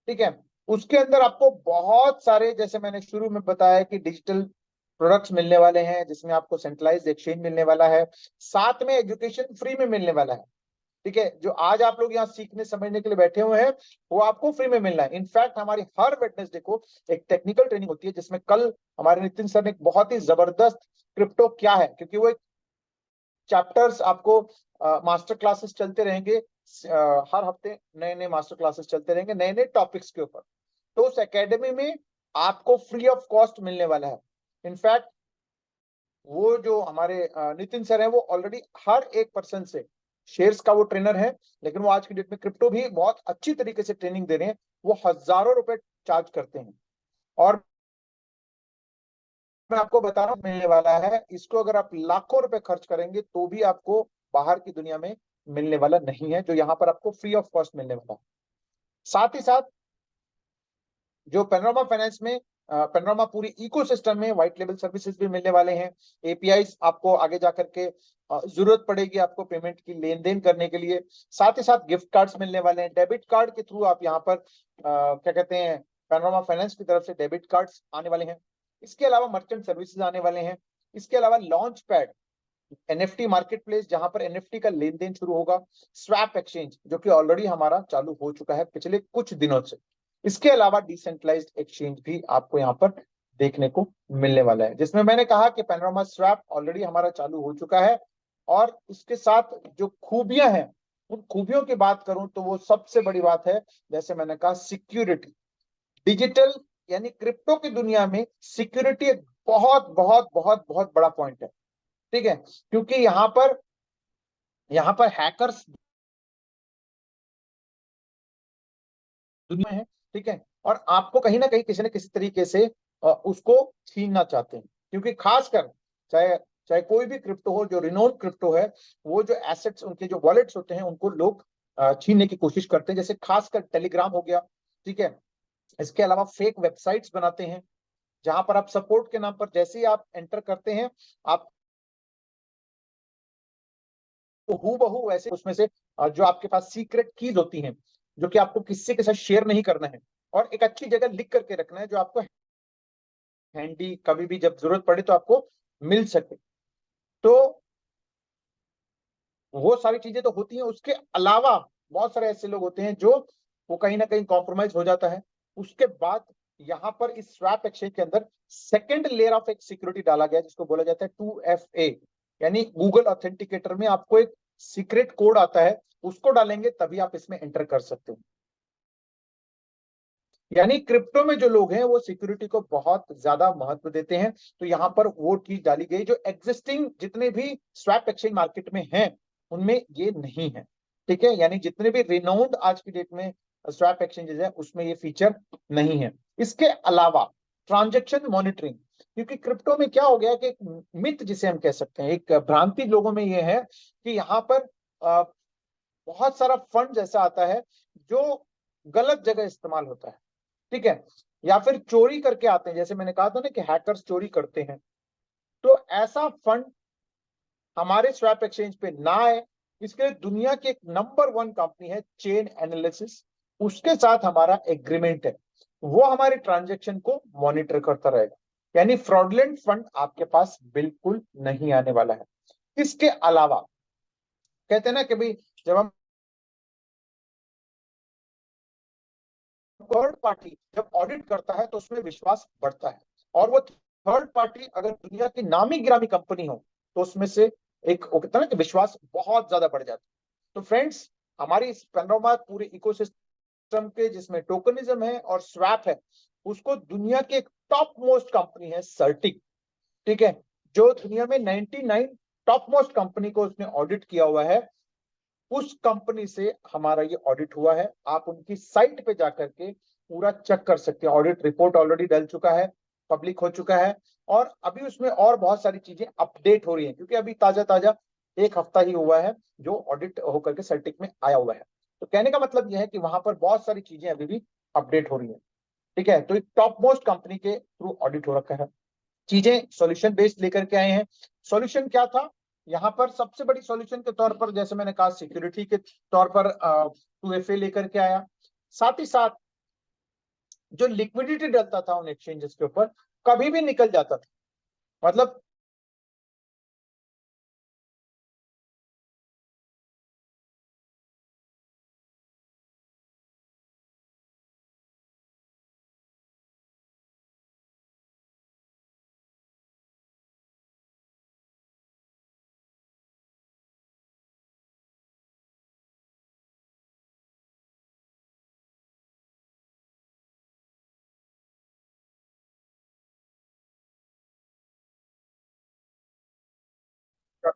ठीक है, उसके अंदर आपको बहुत सारे, जैसे मैंने शुरू में बताया कि डिजिटल प्रोडक्ट्स मिलने वाले हैं, जिसमें आपको सेंट्रलाइज्ड एक्सचेंज मिलने वाला है, साथ में एजुकेशन फ्री में मिलने वाला है। ठीक है, जो आज आप लोग यहाँ सीखने समझने के लिए बैठे हुए हैं वो आपको फ्री में मिलना है। इनफैक्ट हमारी हर वेडनेसडे को एक टेक्निकल ट्रेनिंग होती है, जिसमें कल हमारे नितिन सर ने एक बहुत ही जबरदस्त क्रिप्टो क्या है, क्योंकि वो एक चैप्टर्स आपको मास्टर क्लासेस चलते रहेंगे, हर हफ्ते नए नए मास्टर क्लासेस चलते रहेंगे नए नए टॉपिक्स के ऊपर। तो उस एकेडमी में आपको फ्री ऑफ कॉस्ट मिलने वाला है। इनफैक्ट वो जो हमारे नितिन सर हैं वो ऑलरेडी हर एक पर्सन से शेयर्स का वो ट्रेनर है, लेकिन वो आज की डेट में क्रिप्टो भी बहुत अच्छी तरीके से ट्रेनिंग दे रहे हैं। वो हजारों रुपए चार्ज करते हैं और मैं आपको बता रहा हूँ मिलने वाला है। इसको अगर आप लाखों रुपए खर्च करेंगे तो भी आपको बाहर की दुनिया में मिलने वाला नहीं है, जो यहाँ पर आपको फ्री ऑफ कॉस्ट मिलने वाला है। साथ ही साथ जो पैनोरामा फाइनेंस में पैनोरामा पूरी इकोसिस्टम में व्हाइट लेबल सर्विसेज भी मिलने वाले हैं। एपीआईज आपको आगे जाकर के जरूरत पड़ेगी आपको पेमेंट की लेन देन करने के लिए। साथ ही साथ गिफ्ट कार्ड्स मिलने वाले हैं। डेबिट कार्ड के थ्रू आप यहाँ पर क्या कहते हैं, पैनोरामा फाइनेंस की तरफ से डेबिट कार्ड्स आने वाले हैं। इसके अलावा मर्चेंट सर्विसेज आने वाले हैं। इसके अलावा launch pad NFT market place, जहां पर एनएफटी का लेन देन शुरू होगा। स्वैप एक्सचेंज जो कि ऑलरेडी हमारा चालू हो चुका है पिछले कुछ दिनों से। इसके अलावा डिसेंट्रलाइज्ड एक्सचेंज भी आपको यहाँ पर देखने को मिलने वाला है, जिसमें मैंने कहा कि पैनोरामा स्वैप ऑलरेडी हमारा चालू हो चुका है। और इसके साथ जो खूबियां हैं, उन खूबियों की बात करूं तो वो सबसे बड़ी बात है, जैसे मैंने कहा, सिक्योरिटी। डिजिटल यानी क्रिप्टो की दुनिया में सिक्योरिटी एक बहुत बहुत बहुत बहुत बड़ा पॉइंट है। ठीक है, क्योंकि यहाँ पर हैकर्स दुनिया है। ठीक है, और आपको कहीं ना कहीं किसी न किसी तरीके से उसको छीनना चाहते हैं, क्योंकि खासकर चाहे चाहे कोई भी क्रिप्टो हो, जो रिनोन क्रिप्टो है, वो जो एसेट्स उनके जो वॉलेट्स होते हैं उनको लोग छीनने की कोशिश करते हैं, जैसे खासकर टेलीग्राम हो गया। ठीक है, इसके अलावा फेक वेबसाइट्स बनाते हैं, जहां पर आप सपोर्ट के नाम पर जैसे ही आप एंटर करते हैं, आप हूबहू वैसे उसमें से जो आपके पास सीक्रेट कीज होती हैं, जो कि आपको किसी के साथ शेयर नहीं करना है और एक अच्छी जगह लिख करके रखना है, जो आपको हैंडी कभी भी जब जरूरत पड़े तो आपको मिल सके। तो वो सारी चीजें तो होती हैं। उसके अलावा बहुत सारे ऐसे लोग होते हैं जो वो कहीं ना कहीं कॉम्प्रोमाइज हो जाता है। उसके बाद यहाँ पर इस स्वैप एक्सचेंज के अंदर सेकेंड लेयर ऑफ एक सिक्योरिटी डाला गया, जिसको बोला जाता है 2FA, यानी गूगल ऑथेंटिकेटर में आपको एक सीक्रेट कोड आता है, उसको डालेंगे तभी आप इसमें एंटर कर सकते हो। यानी क्रिप्टो में जो लोग हैं वो सिक्योरिटी को बहुत ज्यादा महत्व देते हैं। तो यहाँ पर वो चीज डाली गई जो एग्जिस्टिंग जितने भी स्वैप एक्सचेंज मार्केट में हैं उनमें ये नहीं है। ठीक है, यानी जितने भी रिनाउंड आज की डेट में स्वैप एक्सचेंजेस है उसमें ये फीचर नहीं है। इसके अलावा ट्रांजेक्शन मॉनिटरिंग, क्योंकि क्रिप्टो में क्या हो गया कि एक मिथ जिसे हम कह सकते हैं, एक भ्रांति लोगों में ये है कि यहाँ पर बहुत सारा फंड ऐसा आता है जो गलत जगह इस्तेमाल होता है। ठीक है, या फिर चोरी करके आते हैं, जैसे मैंने कहा था ना कि हैकर्स चोरी करते हैं। तो ऐसा फंड हमारे स्वैप एक्सचेंज पे ना आए, इसके लिए दुनिया की एक नंबर 1 कंपनी है चेन एनालिसिस, उसके साथ हमारा एग्रीमेंट है। वो हमारे ट्रांजेक्शन को मॉनिटर करता रहेगा, यानी फ्रॉडलेंट फंड आपके पास बिल्कुल नहीं आने वाला है। इसके अलावा कहते हैं ना कि भाई, जब हम थर्ड पार्टी जब ऑडिट करता है तो उसमें विश्वास बढ़ता है, और वो थर्ड पार्टी अगर दुनिया की नामी गिरामी कंपनी हो तो उसमें से एक वो कहता है ना कि विश्वास बहुत ज्यादा बढ़ जाता है। तो फ्रेंड्स, हमारी इस पैनोरामा पूरे इकोसिस्टम के जिसमें टोकनिज्म है और स्वैप है, उसको दुनिया की एक टॉप मोस्ट कंपनी है सर्टिक। ठीक है, जो दुनिया में 99 टॉप मोस्ट कंपनी को उसने ऑडिट किया हुआ है, उस कंपनी से हमारा ये ऑडिट हुआ है। आप उनकी साइट पे जाकर के पूरा चेक कर सकते हैं। ऑडिट रिपोर्ट ऑलरेडी डल चुका है, पब्लिक हो चुका है, और अभी उसमें और बहुत सारी चीजें अपडेट हो रही हैं, क्योंकि अभी ताजा ताजा एक हफ्ता ही हुआ है जो ऑडिट होकर के सर्टिक में आया हुआ है। तो कहने का मतलब यह है कि वहां पर बहुत सारी चीजें अभी भी अपडेट हो रही है। ठीक है, तो एक टॉप मोस्ट कंपनी के थ्रू ऑडिट हो रखा है। चीजें सॉल्यूशन बेस्ड लेकर के आए हैं। सॉल्यूशन क्या था यहाँ पर? सबसे बड़ी सॉल्यूशन के तौर पर, जैसे मैंने कहा, सिक्योरिटी के तौर पर 2FA लेकर के आया। साथ ही साथ जो लिक्विडिटी डलता था उन एक्सचेंजेस के ऊपर, कभी भी निकल जाता था, मतलब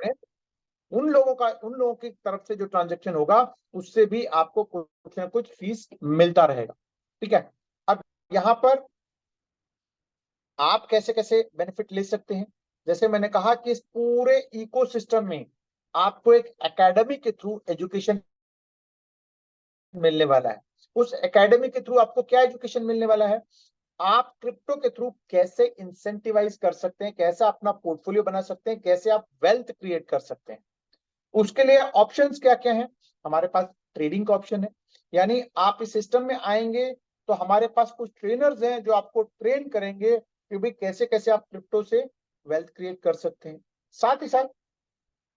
में उन लोगों की तरफ से जो ट्रांजेक्शन होगा उससे भी आपको कुछ ना कुछ फीस मिलता रहेगा। ठीक है, अब यहाँ पर आप कैसे कैसे बेनिफिट ले सकते हैं, जैसे मैंने कहा कि इस पूरे इकोसिस्टम में आपको एक एकेडमी के थ्रू एजुकेशन मिलने वाला है। उस एकेडमी के थ्रू आपको क्या एजुकेशन मिलने वाला है, आप क्रिप्टो के थ्रू कैसे इंसेंटिवाइज कर सकते हैं, कैसे अपना पोर्टफोलियो बना सकते हैं, कैसे आप वेल्थ क्रिएट कर सकते हैं। उसके लिए ऑप्शंस क्या क्या हैं, हमारे पास ट्रेडिंग का ऑप्शन है, यानी आप इस सिस्टम में आएंगे तो हमारे पास कुछ ट्रेनर्स हैं जो आपको ट्रेन करेंगे कि भाई कैसे कैसे आप क्रिप्टो से वेल्थ क्रिएट कर सकते हैं। साथ ही साथ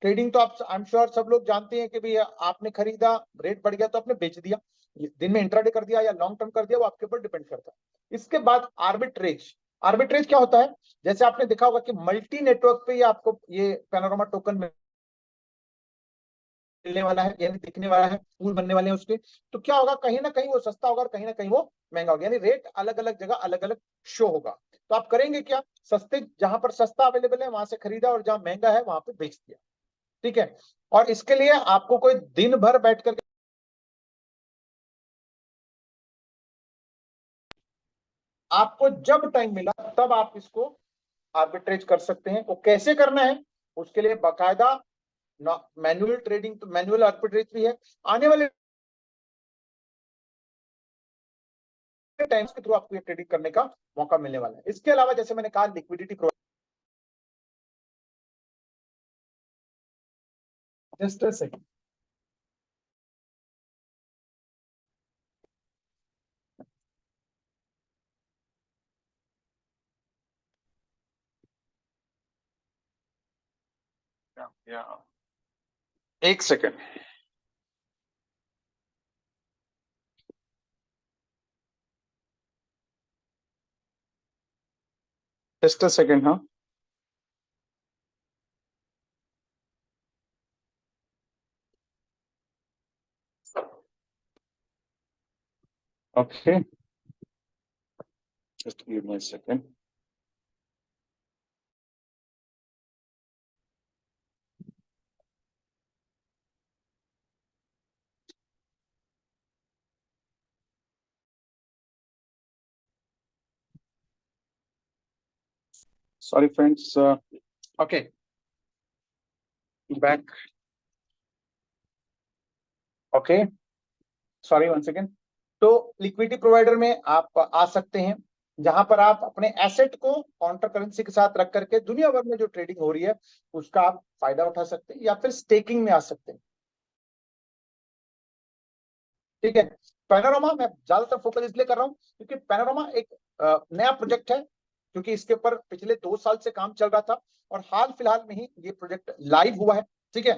ट्रेडिंग तो आप आई एम श्योर सब लोग जानते हैं कि भाई आपने खरीदा, रेट बढ़ गया तो आपने बेच दिया, दिन में इंट्राडे कर दिया या लॉन्ग टर्म कर दिया, वो आपके ऊपर डिपेंड करता है। इसके बाद आर्बिट्रेज। आर्बिट्रेज क्या होता है, जैसे आपने देखा होगा कि मल्टी नेटवर्क पे ये आपको ये पैनोरामा टोकन मिलने वाला है, यानी दिखने वाला है, पूल बनने वाले हैं उसके। तो क्या होगा, कहीं ना कहीं वो सस्ता होगा और कहीं ना कहीं वो महंगा होगा, यानी रेट अलग अलग जगह अलग अलग शो होगा। तो आप करेंगे क्या, सस्ते जहां पर सस्ता अवेलेबल है वहां से खरीदा और जहां महंगा है वहां पे बेच दिया। ठीक है, और इसके लिए आपको कोई दिन भर बैठ कर, आपको जब टाइम मिला तब आप इसको आर्बिट्रेज कर सकते हैं। वो कैसे करना है, उसके लिए बाकायदा मैनुअल ट्रेडिंग, तो मैनुअल आर्बिट्रेज भी है। आने वाले टाइम्स के थ्रू आपको ये ट्रेडिंग करने का मौका मिलने वाला है। इसके अलावा जैसे मैंने कहा लिक्विडिटी, जस्ट अ सेकंड, एक सेकंड, जस्ट अ सेकंड। हाँ, okay, just give me a second. Sorry friends, okay, back, okay, sorry one second. तो लिक्विडिटी प्रोवाइडर में आप आ सकते हैं, जहां पर आप अपने एसेट को काउंटर करेंसी के साथ रख करके दुनिया भर में जो ट्रेडिंग हो रही है उसका आप फायदा उठा सकते हैं, या फिर स्टेकिंग में आ सकते हैं। ठीक है, पैनोरामा मैं ज्यादातर फोकस इसलिए कर रहा हूं क्योंकि पैनोरामा एक नया प्रोजेक्ट है, क्योंकि इसके ऊपर पिछले 2 साल से काम चल रहा था और हाल फिलहाल में ही ये प्रोजेक्ट लाइव हुआ है। ठीक है,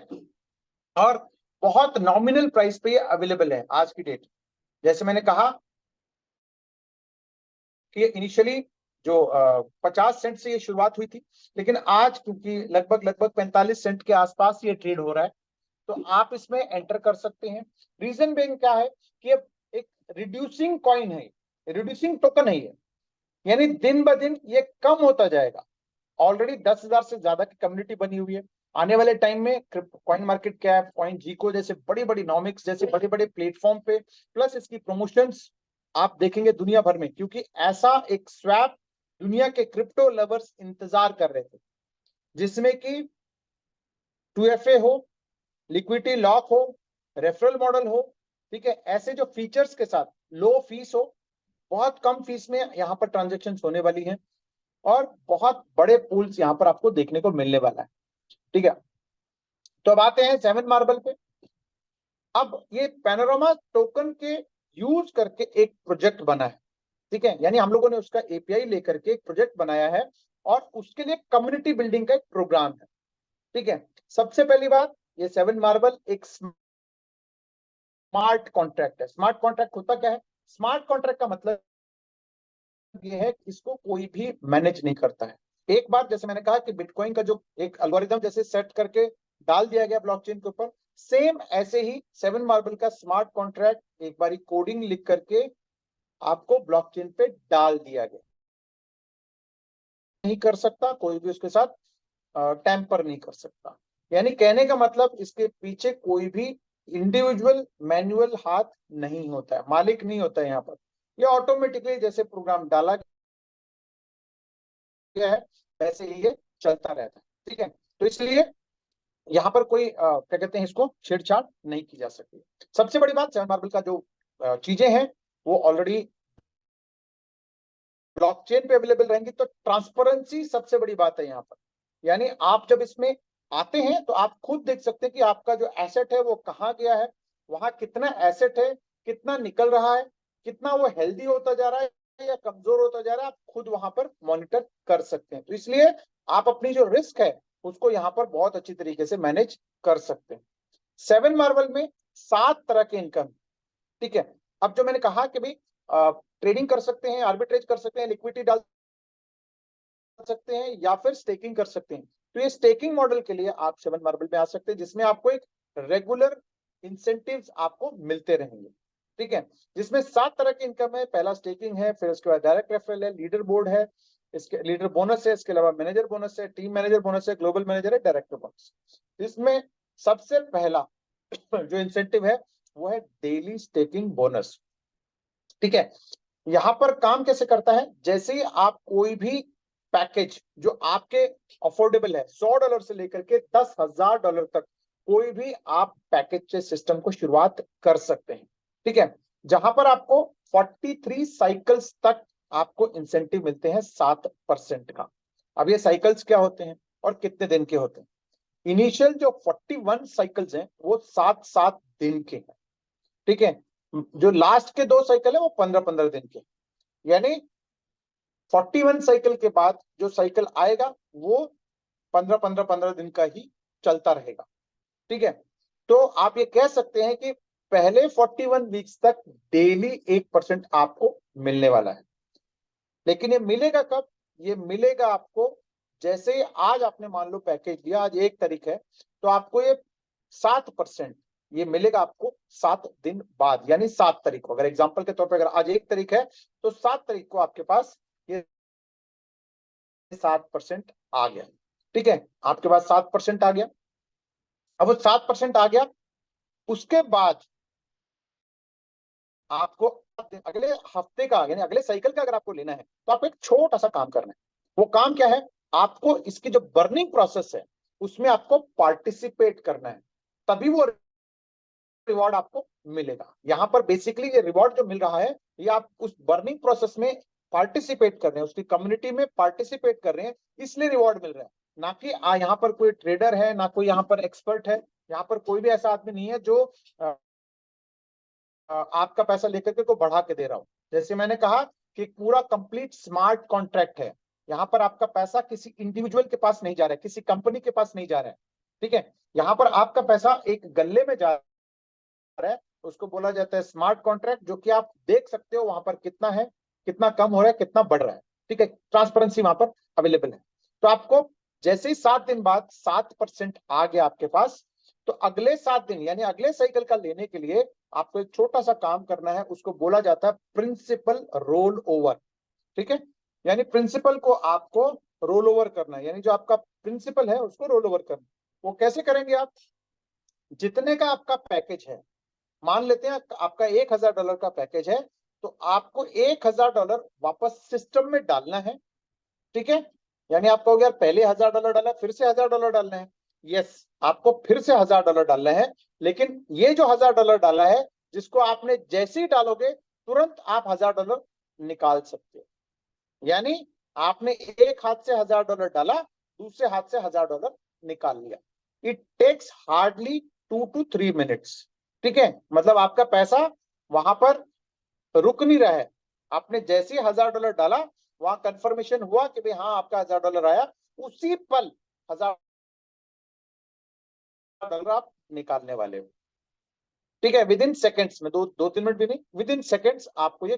और बहुत नॉमिनल प्राइस पे ये अवेलेबल है आज की डेट। जैसे मैंने कहा कि इनिशियली जो 50 सेंट से ये शुरुआत हुई थी, लेकिन आज क्योंकि लगभग लगभग 45 सेंट के आसपास ये ट्रेड हो रहा है, तो आप इसमें एंटर कर सकते हैं। रीजन बेइंग क्या है कि ये एक रिड्यूसिंग कॉइन है, रिड्यूसिंग टोकन है ये, यानी दिन ब दिन ये कम होता जाएगा। ऑलरेडी 10,000 से ज्यादा की कम्युनिटी बनी हुई है। आने वाले टाइम में कॉइन मार्केट कैप, कॉइन जीको जैसे बड़ी बड़ी नॉमिक्स जैसे बड़े बड़े प्लेटफॉर्म पे, प्लस इसकी प्रमोशंस आप देखेंगे दुनिया भर में, क्योंकि ऐसा एक स्वैप दुनिया के क्रिप्टो लवर्स इंतजार कर रहे थे, जिसमें कि 2FA हो, लिक्विडिटी लॉक हो, रेफरल मॉडल हो। ठीक है, ऐसे जो फीचर्स के साथ लो फीस हो, बहुत कम फीस में यहाँ पर ट्रांजेक्शन होने वाली है और बहुत बड़े पूल्स यहाँ पर आपको देखने को मिलने वाला है। ठीक है, तो अब आते हैं 7 मार्बल पे। अब ये पैनोरामा टोकन के यूज करके एक प्रोजेक्ट बना है। ठीक है, यानी हम लोगों ने उसका एपीआई लेकर के एक प्रोजेक्ट बनाया है और उसके लिए कम्युनिटी बिल्डिंग का एक प्रोग्राम है। ठीक है, सबसे पहली बात, ये 7 मार्बल एक स्मार्ट कॉन्ट्रैक्ट है। स्मार्ट कॉन्ट्रैक्ट होता क्या है, स्मार्ट कॉन्ट्रैक्ट का मतलब ये है कि इसको कोई भी मैनेज नहीं करता है। एक बार जैसे मैंने कहा कि बिटकॉइन का जो एक एल्गोरिथम जैसे सेट करके डाल दिया गया ब्लॉकचेन के ऊपर, सेम ऐसे ही 7 मार्बल का स्मार्ट कॉन्ट्रैक्ट एक बारी कोडिंग लिख करके आपको ब्लॉकचेन पे डाल दिया गया। नहीं कर सकता, कोई भी उसके साथ टैंपर नहीं कर सकता। यानी कहने का मतलब इसके पीछे कोई भी इंडिविजुअल मैनुअल हाथ नहीं होता है, मालिक नहीं होता है यहाँ पर। ये ऑटोमेटिकली जैसे प्रोग्राम डाला गया है वैसे ही ये चलता रहता है। ठीक है, तो इसलिए यहाँ पर कोई क्या कहते हैं इसको, छेड़छाड़ नहीं की जा सकती। सबसे बड़ी बात, सेवन मार्बल का जो चीजें हैं वो ऑलरेडी ब्लॉकचेन पे अवेलेबल रहेंगी, तो ट्रांसपेरेंसी सबसे बड़ी बात है यहाँ पर। यानी आप जब इसमें आते हैं तो आप खुद देख सकते हैं कि आपका जो एसेट है वो कहाँ गया है, वहां कितना एसेट है, कितना निकल रहा है, कितना वो हेल्दी होता जा रहा है या कमजोर होता जा रहा है, आप खुद वहां पर मॉनिटर कर सकते हैं। तो इसलिए आप अपनी जो रिस्क है उसको यहाँ पर बहुत अच्छी तरीके से मैनेज कर सकते हैं। सेवन मार्बल में 7 तरह के इनकम। ठीक है, अब जो मैंने कहा कि भाई ट्रेडिंग कर सकते हैं, आर्बिट्रेज कर सकते हैं, लिक्विडिटी डाल सकते हैं या फिर स्टेकिंग कर सकते हैं। तो ये स्टेकिंग मॉडल के लिए आप सेवन मार्बल में आ सकते हैं, जिसमें आपको एक रेगुलर इंसेंटिव्स आपको मिलते रहेंगे। ठीक है, जिसमें 7 तरह की इनकम है। पहला स्टेकिंग है, फिर उसके बाद डायरेक्ट रेफरल है, लीडर बोर्ड है, इसके लीडर बोनस है, इसके अलावा मैनेजर बोनस है, टीम मैनेजर बोनस है, ग्लोबल मैनेजर है, डायरेक्टर बोनस। इसमें सबसे पहला जो इंसेंटिव है वो है डेली स्टेकिंग बोनस। ठीक है, यहां पर काम कैसे करता है, जैसे ही आप कोई भी पैकेज जो आपके अफोर्डेबल है, $100 से लेकर के $10,000 तक कोई भी आप पैकेज के सिस्टम को शुरुआत कर सकते हैं। ठीक है, जहां पर आपको 43 साइकिल्स तक आपको इंसेंटिव मिलते हैं 7% का। अब ये साइकिल्स क्या होते हैं और कितने दिन के होते हैं? इनिशियल जो 41 साइकिल्स हैं वो 7-7 दिन के हैं। ठीक है, जो लास्ट के 2 साइकिल है वो 15-15 दिन के। यानी 41 साइकिल के बाद जो साइकिल आएगा वो 15-15 दिन का ही चलता रहेगा। ठीक है, तो आप ये कह सकते हैं कि पहले 41 वीक्स तक डेली 1% आपको मिलने वाला है। लेकिन ये मिलेगा कब? ये मिलेगा आपको जैसे आज आपने मान लो पैकेज लिया, आज 1 तारीख है, तो आपको ये 7% ये मिलेगा आपको 7 दिन बाद, यानी 7 तारीख को। अगर एग्जांपल के तौर पर अगर आज 1 तारीख है तो 7 तारीख को आपके पास ये 7% आ गया। ठीक है, आपके पास 7% आ गया। अब वो 7% आ गया, उसके बाद आपको अगले हफ्ते का यानी अगले साइकिल का अगर आपको लेना है तो आपको एक छोटा सा काम करना है। वो काम क्या है? आपको इसकी जो बर्निंग प्रोसेस है उसमें आपको पार्टिसिपेट करना है, तभी वो रिवॉर्ड आपको मिलेगा। यहां पर बेसिकली ये रिवॉर्ड जो मिल रहा है ये आप उस बर्निंग प्रोसेस में पार्टिसिपेट कर रहे हैं, उसकी कम्युनिटी में पार्टिसिपेट कर रहे हैं, इसलिए रिवॉर्ड मिल रहा है। ना कि यहाँ पर कोई ट्रेडर है, ना कोई यहाँ पर एक्सपर्ट है, यहाँ पर कोई भी ऐसा आदमी नहीं है जो आपका पैसा लेकर के को बढ़ा के दे रहा हो। जैसे मैंने कहा कि पूरा कंप्लीट स्मार्ट कॉन्ट्रैक्ट है, यहाँ पर आपका पैसा किसी इंडिविजुअल के पास नहीं जा रहा है, किसी कंपनी के पास नहीं जा रहा है। ठीक है, यहाँ पर आपका पैसा एक गल्ले में जा रहा है, उसको बोला जाता है स्मार्ट कॉन्ट्रैक्ट, जो कि आप देख सकते हो वहां पर कितना है, कितना कम हो रहा है, कितना बढ़ रहा है। ठीक है, ट्रांसपेरेंसी वहां पर अवेलेबल है। तो आपको जैसे ही 7 दिन बाद 7% आ गया आपके पास, तो अगले 7 दिन यानी अगले साइकिल का लेने के लिए आपको एक छोटा सा काम करना है, उसको बोला जाता है प्रिंसिपल रोल ओवर। ठीक है, यानी प्रिंसिपल को आपको रोल ओवर करना है, यानी जो आपका प्रिंसिपल है उसको रोल ओवर करना है। वो कैसे करेंगे आप? जितने का आपका पैकेज है, मान लेते हैं आपका $1,000 का पैकेज है, तो आपको $1,000 वापस सिस्टम में डालना है। ठीक है, यानी आप कहोगे यार पहले $1,000 डाला फिर से $1,000 डालना है। यस, आपको फिर से $1,000 डालना है, लेकिन ये जो $1,000 डाला है, जिसको आपने जैसे ही डालोगे तुरंत आप $1,000 निकाल सकते हो। यानी आपने एक हाथ से $1,000 डाला, दूसरे हाथ से $1,000 निकाल लिया। It takes hardly 2 to 3 minutes. ठीक है, मतलब आपका पैसा वहां पर रुक नहीं रहा है। आपने जैसे ही $1,000 डाला, वहां कंफर्मेशन हुआ कि भाई हाँ आपका $1,000 आया, उसी पल $1,000 आप निकालने वाले हो। ठीक है, विद इन सेकेंड्स में, 2-3 मिनट भी नहीं, विद इन सेकेंड्स आपको ये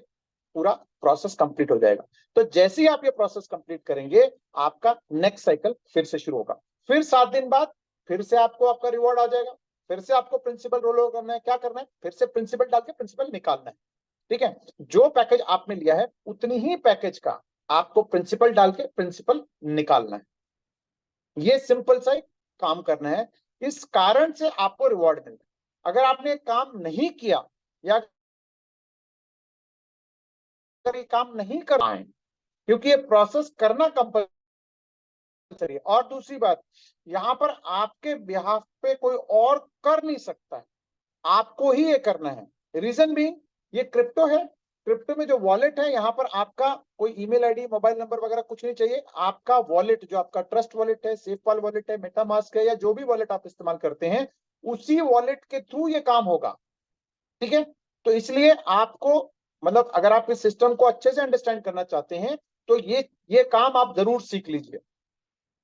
पूरा प्रोसेस कंप्लीट हो जाएगा। तो जैसे ही आप ये प्रोसेस कंप्लीट करेंगे, आपका नेक्स्ट साइकिल फिर से शुरू होगा। फिर 7 दिन बाद फिर से आपको आपका रिवॉर्ड आ जाएगा, फिर से आपको प्रिंसिपल रोल ओवर करना है। क्या करना है? फिर से प्रिंसिपल डाल के प्रिंसिपल निकालना है। ठीक है, जो पैकेज आपने लिया है उतनी ही पैकेज का आपको प्रिंसिपल डाल के प्रिंसिपल निकालना है। ये सिंपल सा काम करना है। इस कारण से आपको रिवॉर्ड मिलता है। अगर आपने काम नहीं किया या अगर ये काम नहीं कर पाए, क्योंकि ये प्रोसेस करना कंपल्सरी है। और दूसरी बात, यहाँ पर आपके बिहाफ पे कोई और कर नहीं सकता है, आपको ही ये करना है। रीजन भी, ये क्रिप्टो है, क्रिप्टो में जो वॉलेट है, यहाँ पर आपका कोई ईमेल आईडी, मोबाइल नंबर वगैरह कुछ नहीं चाहिए। आपका वॉलेट जो आपका ट्रस्ट वॉलेट है, सेफपाल वॉलेट है, मेटामास्क है, या जो भी वॉलेट आप इस्तेमाल करते हैं, उसी वॉलेट के थ्रू ये काम होगा। ठीक है, तो इसलिए आपको, मतलब अगर आप इस सिस्टम को अच्छे से अंडरस्टैंड करना चाहते हैं, तो ये काम आप जरूर सीख लीजिए।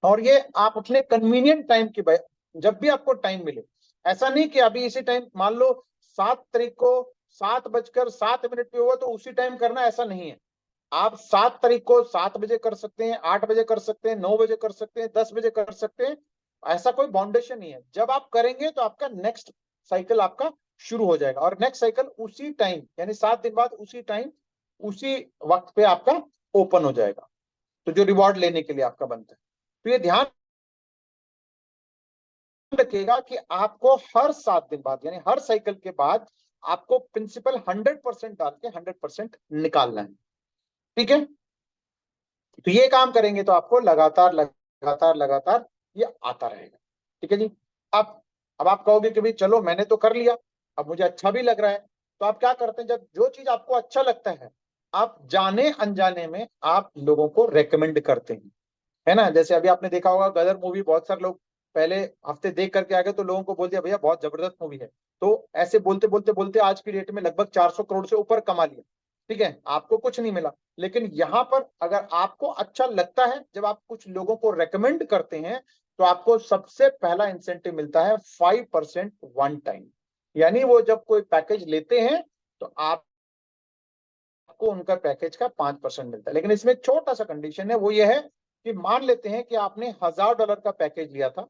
और ये आप अपने कन्वीनियंट टाइम की, जब भी आपको टाइम मिले, ऐसा नहीं कि अभी इसी टाइम, मान लो 7 तारीख को 7:07 पे हुआ तो उसी टाइम करना, ऐसा नहीं है। आप 7 तारीख को 7 बजे कर सकते हैं, 8 बजे कर सकते हैं, 9 बजे कर सकते हैं, 10 बजे कर सकते हैं। ऐसा कोई बाउंडेशन नहीं है। जब आप करेंगे तो आपका नेक्स्ट साइकिल आपका शुरू हो जाएगा, और नेक्स्ट साइकिल उसी टाइम, यानी 7 दिन बाद उसी टाइम, उसी वक्त पे आपका ओपन हो जाएगा, तो जो रिवॉर्ड लेने के लिए आपका बनता है। तो ये ध्यान रखिएगा कि आपको हर 7 दिन बाद, यानी हर साइकिल के बाद, आपको प्रिंसिपल 100% डाल के 100% निकालना है। ठीक है, तो ये काम करेंगे तो आपको लगातार लगातार लगातार ये आता रहेगा। ठीक है जी। अब आप कहोगे कि भाई चलो मैंने तो कर लिया, अब मुझे अच्छा भी लग रहा है। तो आप क्या करते हैं, जब जो चीज आपको अच्छा लगता है, आप जाने अनजाने में आप लोगों को रेकमेंड करते हैं, है ना। जैसे अभी आपने देखा होगा गदर मूवी, बहुत सारे लोग पहले हफ्ते देख करके आ गए, तो लोगों को बोल दिया भैया बहुत जबरदस्त मूवी है। तो ऐसे बोलते बोलते बोलते आज की डेट में लगभग 400 करोड़ से ऊपर कमा लिया। ठीक है, आपको कुछ नहीं मिला। लेकिन यहाँ पर अगर आपको अच्छा लगता है, जब आप कुछ लोगों को रेकमेंड करते हैं, तो आपको सबसे पहला इंसेंटिव मिलता है 5% वन टाइम। यानी वो जब कोई पैकेज लेते हैं, तो आपको उनका पैकेज का 5% मिलता है। लेकिन इसमें एक छोटा सा कंडीशन है, वो ये है कि मान लेते हैं कि आपने $1000 का पैकेज लिया था।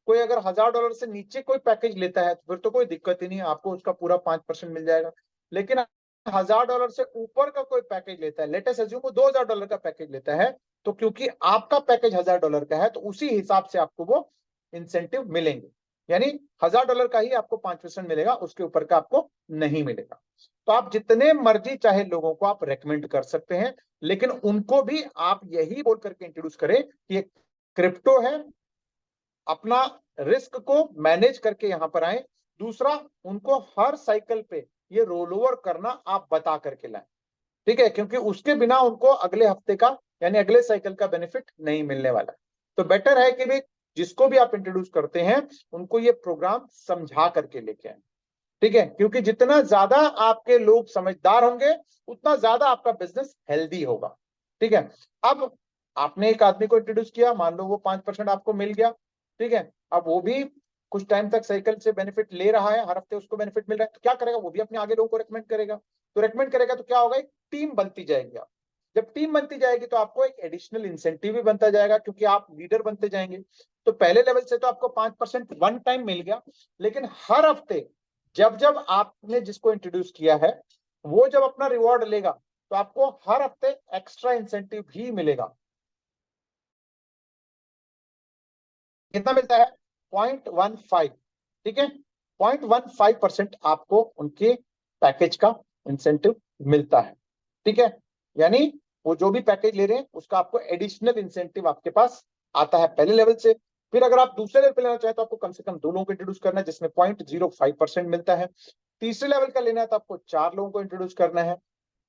कोई अगर $1000 से नीचे कोई पैकेज लेता है, तो फिर तो कोई दिक्कत ही नहीं है, आपको उसका पूरा 5% मिल जाएगा। लेकिन $1000 से ऊपर का कोई पैकेज लेता है, लेटेस्ट अज्यूम वो $2000 का पैकेज लेता है, तो क्योंकि आपका पैकेज $1000 का है, तो उसी हिसाब से आपको वो इंसेंटिव मिलेंगे। यानी $1000 का ही आपको 5% मिलेगा, उसके ऊपर का आपको नहीं मिलेगा। तो आप जितने मर्जी चाहे लोगों को आप रेकमेंड कर सकते हैं, लेकिन उनको भी आप यही बोल करके इंट्रोड्यूस करें कि क्रिप्टो है, अपना रिस्क को मैनेज करके यहां पर आए। दूसरा, उनको हर साइकिल पे ये रोल ओवर करना आप बता करके लाएं। ठीक है, क्योंकि उसके बिना उनको अगले हफ्ते का, यानी अगले साइकिल का बेनिफिट नहीं मिलने वाला। तो बेटर है कि भी जिसको भी आप इंट्रोड्यूस करते हैं, उनको ये प्रोग्राम समझा करके लेके आए। ठीक है, क्योंकि जितना ज्यादा आपके लोग समझदार होंगे, उतना ज्यादा आपका बिजनेस हेल्दी होगा। ठीक है, अब आपने एक आदमी को इंट्रोड्यूस किया, मान लो वो 5% आपको मिल गया। ठीक है, अब वो भी कुछ टाइम तक साइकिल से बेनिफिट ले रहा है, हर हफ्ते उसको बेनिफिट मिल रहा है, तो क्या करेगा, वो भी अपने आगे लोगों को रेकमेंड करेगा। तो रेकमेंड करेगा तो क्या होगा, एक टीम बनती जाएगी। आप जब टीम बनती जाएगी, तो आपको एक एडिशनल इंसेंटिव भी बनता जाएगा, क्योंकि आप लीडर बनते जाएंगे। तो पहले लेवल से तो आपको 5% वन टाइम मिल गया, लेकिन हर हफ्ते जब जब आपने जिसको इंट्रोड्यूस किया है, वो जब अपना रिवॉर्ड लेगा, तो आपको हर हफ्ते एक्स्ट्रा इंसेंटिव भी मिलेगा। कितना मिलता है, 0.15। ठीक है, 0.15% आपको उनके पैकेज का इंसेंटिव मिलता है। ठीक है, यानी वो जो भी पैकेज ले रहे हैं, उसका आपको एडिशनल इंसेंटिव आपके पास आता है पहले लेवल से। फिर अगर आप दूसरे लेवल पे लेना चाहें, तो आपको कम से कम 2 लोगों को इंट्रोड्यूस करना है, जिसमें 0.05% मिलता है। तीसरे लेवल का लेना है, तो आपको 4 लोगों को इंट्रोड्यूस करना है,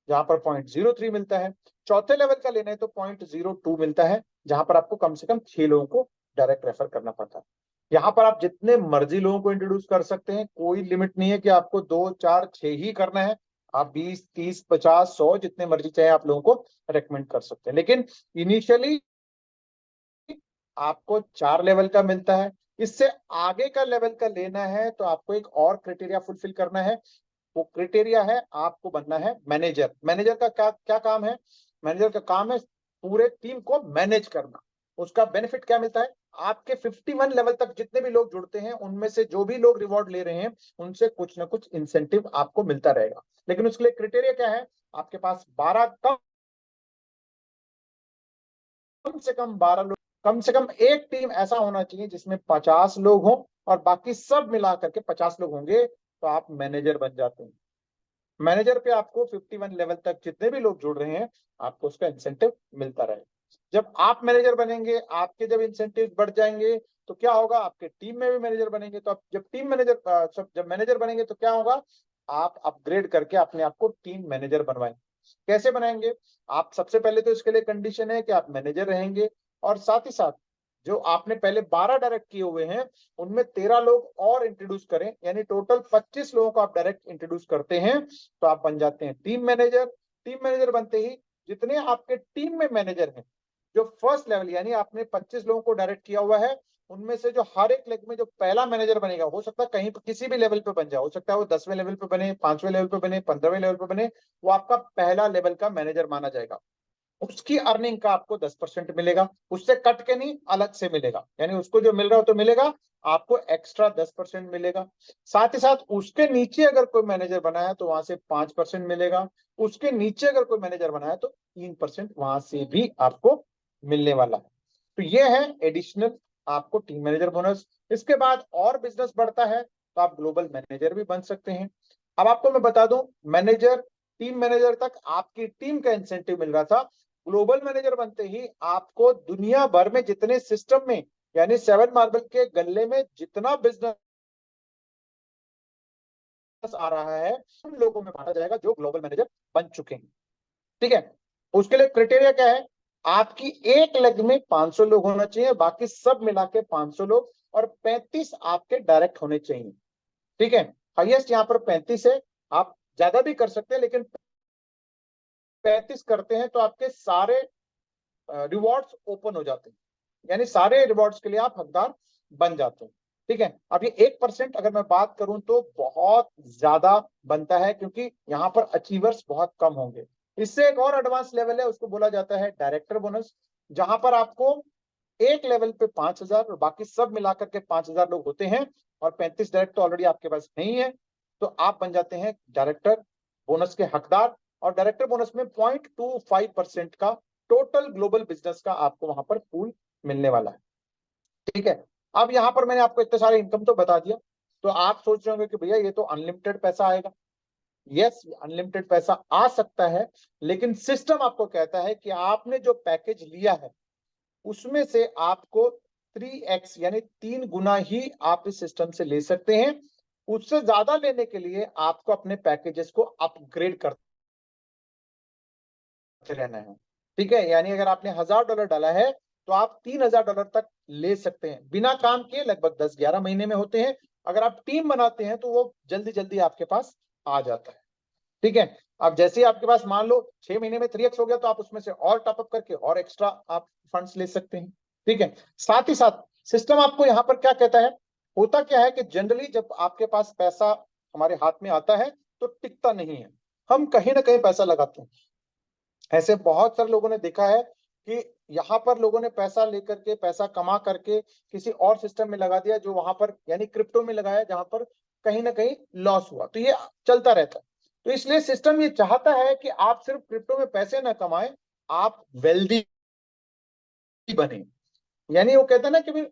जहां पर 0.03 मिलता है। चौथे लेवल का लेना है तो 0.02 मिलता है, जहां पर आपको कम से कम 6 लोगों को डायरेक्ट रेफर करना पड़ता है। यहाँ पर आप जितने मर्जी लोगों को इंट्रोड्यूस कर सकते हैं, कोई लिमिट नहीं है कि आपको 2, 4, 6 ही करना है। आप 20, 30, 50, 100 जितने मर्जी चाहे आप लोगों को रेकमेंड कर सकते हैं। लेकिन इनिशियली आपको 4 लेवल का मिलता है। इससे आगे का लेवल का लेना है, तो आपको एक और क्राइटेरिया फुलफिल करना है। वो क्राइटेरिया है, आपको बनना है मैनेजर। मैनेजर का क्या क्या काम है, मैनेजर का काम है पूरे टीम को मैनेज करना। उसका बेनिफिट क्या मिलता है, आपके 51 लेवल तक जितने भी लोग जुड़ते हैं, उनमें से जो भी लोग रिवॉर्ड ले रहे हैं, उनसे कुछ ना कुछ इंसेंटिव आपको मिलता रहेगा। लेकिन उसके लिए क्राइटेरिया क्या है, आपके पास 12, कम से कम 12 लोग, कम से कम एक टीम ऐसा होना चाहिए जिसमें 50 लोग हों, और बाकी सब मिला करके 50 लोग होंगे, तो आप मैनेजर बन जाते हैं। मैनेजर पे आपको 51 लेवल तक जितने भी लोग जुड़ रहे हैं, आपको उसका इंसेंटिव मिलता रहे। जब आप मैनेजर बनेंगे, आपके जब इंसेंटिव बढ़ जाएंगे, तो क्या होगा, आपके टीम में भी मैनेजर बनेंगे। तो आप जब टीम मैनेजर जब मैनेजर बनेंगे तो क्या होगा, आप अपग्रेड करके अपने आप को टीम मैनेजर बनवाएंगे। कैसे बनाएंगे? आप सबसे पहले तो इसके लिए कंडीशन है कि आप मैनेजर रहेंगे, और साथ ही साथ जो आपने पहले 12 डायरेक्ट किए हुए हैं, उनमें 13 लोग और इंट्रोड्यूस करें, यानी टोटल 25 लोगों को आप डायरेक्ट इंट्रोड्यूस करते हैं, तो आप बन जाते हैं टीम मैनेजर। टीम मैनेजर बनते ही जितने आपके टीम में मैनेजर हैं, जो फर्स्ट लेवल यानी आपने 25 लोगों को डायरेक्ट किया हुआ है, उनमें से जो हर एक लेग में जो पहला मैनेजर बनेगा, हो सकता है कहीं किसी भी लेवल पे बन जाए, हो सकता है वो 10वें लेवल पे बने, 5वें लेवल पे बने, 15वें लेवल पे बने, वो आपका पहला लेवल का मैनेजर माना जाएगा। उसकी अर्निंग का आपको 10% मिलेगा, उससे कट के नहीं, अलग से मिलेगा, यानी उसको जो मिल रहा हो तो मिलेगा, आपको एक्स्ट्रा 10% मिलेगा। साथ ही साथ उसके नीचे अगर कोई मैनेजर बना है तो वहां से 5% मिलेगा, उसके नीचे अगर कोई मैनेजर बना है तो 3% वहां से भी आपको मिलने वाला है। तो ये है एडिशनल आपको टीम मैनेजर बोनस। इसके बाद और बिजनेस बढ़ता है तो आप ग्लोबल मैनेजर भी बन सकते हैं। अब आपको मैं बता दूं, मैनेजर टीम मैनेजर तक आपकी टीम का इंसेंटिव मिल रहा था, ग्लोबल मैनेजर बनते ही आपको दुनिया भर में जितने सिस्टम में, यानी 7 मार्बल के गल्ले में जितना बिजनेस आ रहा है, उन लोगों में बांटा जाएगा जो ग्लोबल मैनेजर बन चुके हैं। ठीक है, उसके लिए क्राइटेरिया क्या है, आपकी एक लेग में 500 लोग होना चाहिए, बाकी सब मिला के 500 लोग, और 35 आपके डायरेक्ट होने चाहिए। ठीक है, हाईएस्ट यहाँ पर 35 है, आप ज्यादा भी कर सकते हैं, लेकिन 35 करते हैं तो आपके सारे रिवॉर्ड्स ओपन हो जाते हैं, यानी सारे रिवॉर्ड्स के लिए आप हकदार बन जाते हैं। ठीक है, अब ये 1% अगर मैं बात करूं तो बहुत ज्यादा बनता है, क्योंकि यहाँ पर अचीवर्स बहुत कम होंगे। इससे एक और एडवांस लेवल है, उसको बोला जाता है डायरेक्टर बोनस, जहां पर आपको एक लेवल पे 5,000 और बाकी सब मिलाकर के 5,000 लोग होते हैं, और 35 डायरेक्ट तो ऑलरेडी आपके पास नहीं है, तो आप बन जाते हैं डायरेक्टर बोनस के हकदार। और डायरेक्टर बोनस में 0.25% का टोटल ग्लोबल बिजनेस का आपको वहां पर पूल मिलने वाला है। ठीक है, अब यहां पर मैंने आपको इतने सारे इनकम तो बता दिया, तो आप सोच रहे होंगे कि भैया ये तो अनलिमिटेड पैसा आएगा। यस, अनलिमिटेड पैसा आ सकता है, लेकिन सिस्टम आपको कहता है कि आपने जो पैकेज लिया है उसमें से आपको 3x यानी 3 गुना ही आप इस सिस्टम से ले सकते हैं। उससे ज्यादा लेने के लिए आपको अपने पैकेजेस को अपग्रेड करते रहना है। ठीक है, यानी अगर आपने $1,000 डाला है तो आप $3,000 तक ले सकते हैं, बिना काम किए, लगभग 10-11 महीने में होते हैं। अगर आप टीम बनाते हैं तो वो जल्दी जल्दी आपके पास आ जाता है। ठीक है, अब जैसे ही आपके पास मान लो 6 महीने में 3x हो गया, तो आप उसमें से और टॉपअप करके और एक्स्ट्रा आप फंड्स ले सकते हैं। ठीक है, साथ ही साथ सिस्टम आपको यहाँ पर क्या कहता है, होता क्या है कि जनरली जब आपके पास पैसा हमारे हाथ में आता है तो टिकता नहीं है, हम कहीं ना कहीं पैसा लगाते हैं। ऐसे बहुत सारे लोगों ने देखा है कि यहाँ पर लोगों ने पैसा लेकर के, पैसा कमा करके किसी और सिस्टम में लगा दिया, जो वहां पर यानी क्रिप्टो में लगाया, जहां पर कहीं ना कहीं लॉस हुआ। तो ये चलता रहता है। तो इसलिए सिस्टम ये चाहता है कि आप सिर्फ क्रिप्टो में पैसे ना कमाएं, आप वेल्दी बने। यानी वो कहते हैं ना कि भी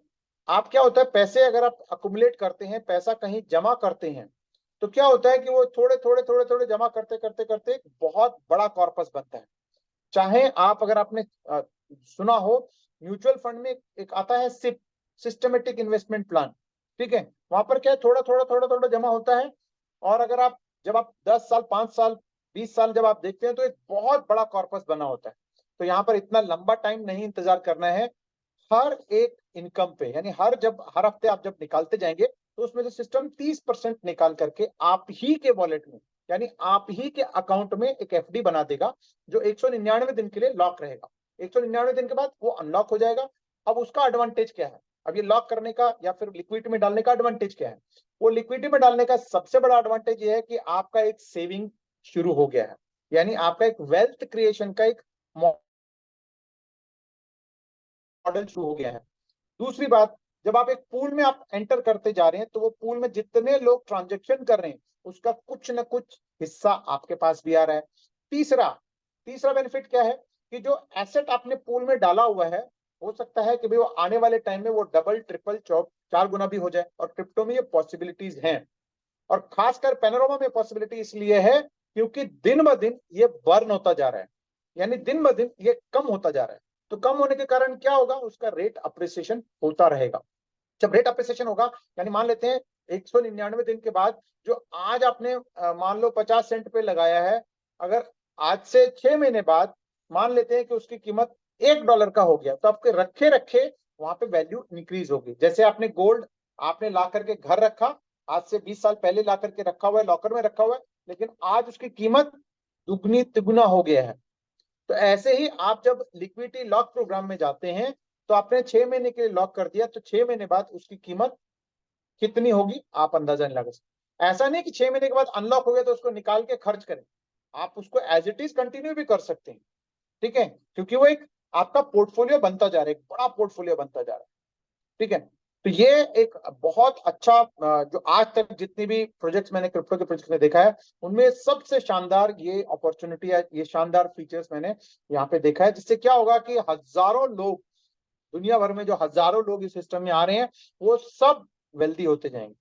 आप, क्या होता है, पैसे अगर आप अकुमुलेट करते हैं, पैसा कहीं जमा करते हैं, तो क्या होता है कि वो थोड़े थोड़े थोड़े थोड़े जमा करते करते करते एक बहुत बड़ा कॉर्पस बनता है। चाहे आप, अगर आपने सुना हो, म्यूचुअल फंड में एक आता है सिप, सिस्टमेटिक इन्वेस्टमेंट प्लान। ठीक है, वहां पर क्या है, थोड़ा थोड़ा थोड़ा थोड़ा जमा होता है, और अगर आप, जब आप 10 साल, 5 साल, 20 साल जब आप देखते हैं तो एक बहुत बड़ा कॉर्पस बना होता है। तो यहाँ पर इतना लंबा टाइम नहीं इंतजार करना है, हर एक इनकम पे, यानी हर हफ्ते आप जब निकालते जाएंगे, तो उसमें से सिस्टम 30% निकाल करके आप ही के वॉलेट में, यानी आप ही के अकाउंट में एक एफडी बना देगा, जो 199 दिन के लिए लॉक रहेगा। 199 दिन के बाद वो अनलॉक हो जाएगा। अब उसका एडवांटेज क्या है, अब ये लॉक करने का या फिर लिक्विडिटी में डालने का एडवांटेज क्या है, वो लिक्विडिटी में डालने का सबसे बड़ा एडवांटेज ये है कि आपका एक सेविंग शुरू हो गया है, यानी आपका एक वेल्थ क्रिएशन का एक मॉडल शुरू हो गया है। दूसरी बात, जब आप एक पूल में आप एंटर करते जा रहे हैं, तो वो पूल में जितने लोग ट्रांजेक्शन कर रहे हैं, उसका कुछ ना कुछ हिस्सा आपके पास भी आ रहा है। तीसरा तीसरा बेनिफिट क्या है, कि जो एसेट आपने पूल में डाला हुआ है, हो सकता है कि भाई वो आने वाले टाइम में वो डबल, ट्रिपल, 4 गुना भी हो जाए, और क्रिप्टो में ये पॉसिबिलिटीज हैं। और खासकर पैनोरामा में पॉसिबिलिटी इसलिए है क्योंकि दिन ब दिन ये बर्न होता जा रहा है, यानी दिन ब दिन ये कम होता जा रहा है। तो कम होने के कारण क्या होगा, उसका रेट अप्रिसिएशन होता रहेगा। जब रेट अप्रिसिएशन होगा, यानी मान लेते हैं 199 दिन के बाद जो आज आपने मान लो 50 सेंट पे लगाया है, अगर आज से 6 महीने बाद मान लेते हैं कि उसकी कीमत $1 का हो गया, तो आपके रखे रखे वहां पे वैल्यू इंक्रीज होगी। जैसे आपने गोल्ड आपने ला करके घर रखा, आज से 20 साल पहले ला करके रखा हुआ है, लॉकर में रखा हुआ है, लेकिन आज उसकी कीमत दुगनी तिगुना हो गया है। तो ऐसे ही आप जब लिक्विडिटी लॉक प्रोग्राम में जाते हैं, तो आपने 6 महीने के लिए लॉक कर दिया, तो 6 महीने बाद उसकी कीमत कितनी होगी आप अंदाजा नहीं लगा सकते। ऐसा नहीं कि 6 महीने के बाद अनलॉक हो गया तो उसको निकाल के खर्च करें, आप उसको एज इट इज कंटिन्यू भी कर सकते हैं, ठीक है, क्योंकि वो एक आपका पोर्टफोलियो बनता जा रहा है, एक बड़ा पोर्टफोलियो बनता जा रहा है, ठीक है। तो ये एक बहुत अच्छा जो आज तक जितनी भी प्रोजेक्ट्स मैंने क्रिप्टो के प्रोजेक्ट्स में देखा है, उनमें सबसे शानदार ये अपॉर्चुनिटी है, ये शानदार फीचर्स मैंने यहाँ पे देखा है, जिससे क्या होगा कि हजारों लोग, दुनिया भर में जो हजारों लोग इस सिस्टम में आ रहे हैं, वो सब वेल्दी होते जाएंगे,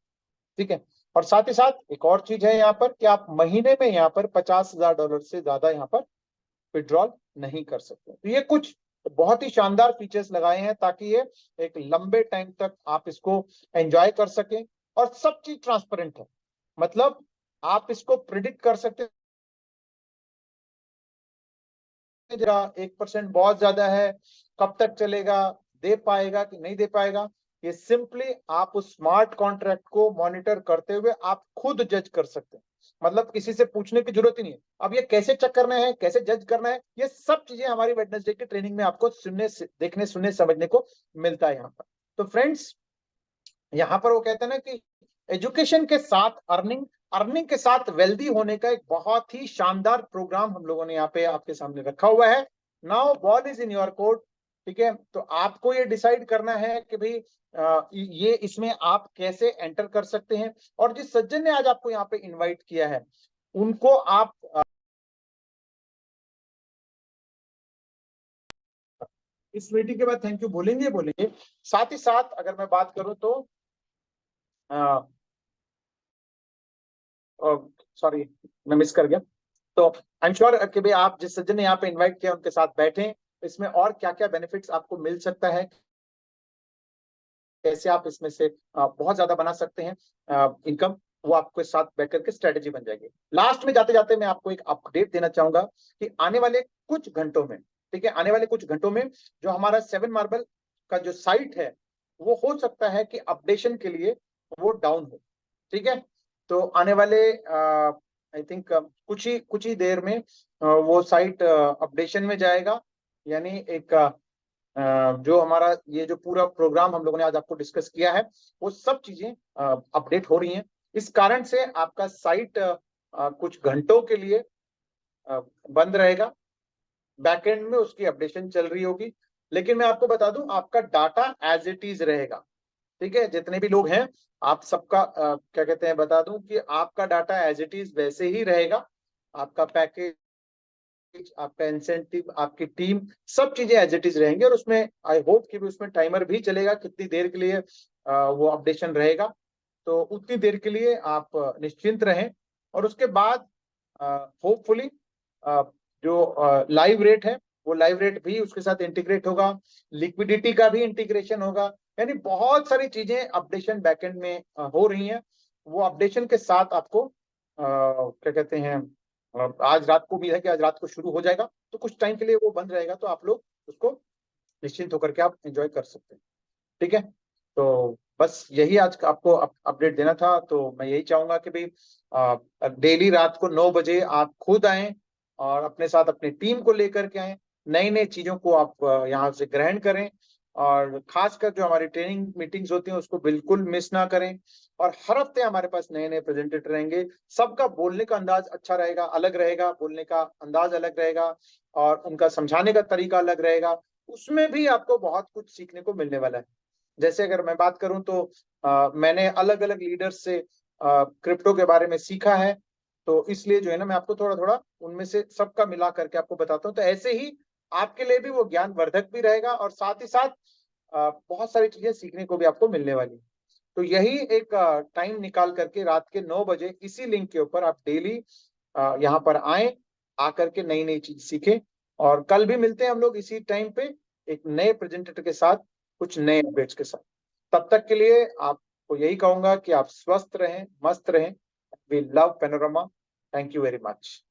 ठीक है। और साथ ही साथ एक और चीज है यहाँ पर कि आप महीने में यहाँ पर $50,000 से ज्यादा यहाँ पर विड्रॉल नहीं कर सकते। तो ये कुछ बहुत ही शानदार फीचर्स लगाए हैं ताकि ये एक लंबे टाइम तक आप इसको एंजॉय कर सकें, और सब चीज ट्रांसपेरेंट है। मतलब आप इसको प्रिडिक्ट कर सकते हैं, जरा 1% बहुत ज्यादा है, कब तक चलेगा, दे पाएगा कि नहीं दे पाएगा, ये सिंपली आप उस स्मार्ट कॉन्ट्रैक्ट को मॉनिटर करते हुए आप खुद जज कर सकते हैं। मतलब किसी से पूछने की जरूरत ही नहीं है। अब ये कैसे चेक करना है, कैसे जज करना है, ये सब चीजें हमारी वेडनेसडे की ट्रेनिंग में आपको देखने सुनने समझने को मिलता है यहाँ पर। तो फ्रेंड्स, यहाँ पर वो कहते हैं ना कि एजुकेशन के साथ अर्निंग, अर्निंग के साथ वेल्दी होने का एक बहुत ही शानदार प्रोग्राम हम लोगों ने यहाँ पे आपके सामने रखा हुआ है। Now ball is in your court, ठीक है। तो आपको ये डिसाइड करना है कि भाई ये इसमें आप कैसे एंटर कर सकते हैं। और जिस सज्जन ने आज आपको यहाँ पे इनवाइट किया है, उनको आप इस मीटिंग के बाद थैंक यू बोलेंगे बोलेंगे। साथ ही साथ अगर मैं बात करूं तो सॉरी, मैं मिस कर गया। तो आई एम श्योर कि भाई आप जिस सज्जन ने यहाँ पे इनवाइट किया उनके साथ बैठे, इसमें और क्या क्या बेनिफिट्स आपको मिल सकता है, कैसे आप इसमें से बहुत ज्यादा बना सकते हैं इनकम, वो आपके साथ बैठ करके स्ट्रेटेजी बन जाएगी। लास्ट में जाते जाते मैं आपको एक अपडेट देना चाहूंगा कि आने वाले कुछ घंटों में, ठीक है, आने वाले कुछ घंटों में जो हमारा 7 मार्बल का जो साइट है, वो हो सकता है कि अपडेशन के लिए वो डाउन हो, ठीक है। तो आने वाले आई थिंक कुछ ही देर में वो साइट अपडेशन में जाएगा, यानी एक जो हमारा ये जो पूरा प्रोग्राम हम लोगों ने आज आपको डिस्कस किया है, वो सब चीजें अपडेट हो रही हैं। इस कारण से आपका साइट कुछ घंटों के लिए बंद रहेगा, बैकएंड में उसकी अपडेशन चल रही होगी। लेकिन मैं आपको बता दूं, आपका डाटा एज इट इज रहेगा, ठीक है। जितने भी लोग हैं, आप सबका क्या कहते हैं, बता दूं कि आपका डाटा एज इट इज वैसे ही रहेगा। आपका पैकेज, आपका इंसेंटिव, आपकी टीम, सब चीजें एज इट इज रहेंगी। और उसमें आई होप कि उसमें टाइमर भी चलेगा कितनी देर के लिए वो अपडेशन रहेगा, तो उतनी देर के लिए आप निश्चिंत रहें। और उसके बाद होपफुली जो लाइव रेट है, वो लाइव रेट भी उसके साथ इंटीग्रेट होगा, लिक्विडिटी का भी इंटीग्रेशन होगा, यानी बहुत सारी चीजें अपडेशन बैकएंड में हो रही हैं। वो अपडेशन के साथ आपको क्या कहते हैं, आज रात को भी है कि आज रात को शुरू हो जाएगा, तो कुछ टाइम के लिए वो बंद रहेगा, तो आप लोग उसको निश्चिंत होकर के आप एंजॉय कर सकते हैं, ठीक है। तो बस यही आज का आपको अपडेट देना था। तो मैं यही चाहूंगा कि भाई डेली रात को 9 बजे आप खुद आए और अपने साथ अपनी टीम को लेकर के आए, नई नई चीजों को आप यहाँ से ग्रहण करें, और खासकर जो हमारी ट्रेनिंग मीटिंग्स होती हैं उसको बिल्कुल मिस ना करें। और हर हफ्ते हमारे पास नए नए प्रेजेंटेटर रहेंगे, सबका बोलने का अंदाज अच्छा रहेगा, अलग रहेगा, बोलने का अंदाज अलग रहेगा, और उनका समझाने का तरीका अलग रहेगा। उसमें भी आपको बहुत कुछ सीखने को मिलने वाला है। जैसे अगर मैं बात करूं तो मैंने अलग अलग लीडर्स से क्रिप्टो के बारे में सीखा है, तो इसलिए जो है ना, मैं आपको थोड़ा थोड़ा उनमें से सबका मिला करके आपको बताता हूँ। तो ऐसे ही आपके लिए भी वो ज्ञान वर्धक भी रहेगा, और साथ ही साथ बहुत सारी चीजें सीखने को भी आपको मिलने वाली। तो यही एक टाइम निकाल करके रात के 9 बजे इसी लिंक के ऊपर आप डेली यहाँ पर आए, आकर के नई नई चीज सीखें। और कल भी मिलते हैं हम लोग इसी टाइम पे एक नए प्रेजेंटेटर के साथ, कुछ नए अपडेट्स के साथ। तब तक के लिए आपको यही कहूंगा कि आप स्वस्थ रहें, मस्त रहें। We love Panorama. Thank you very much.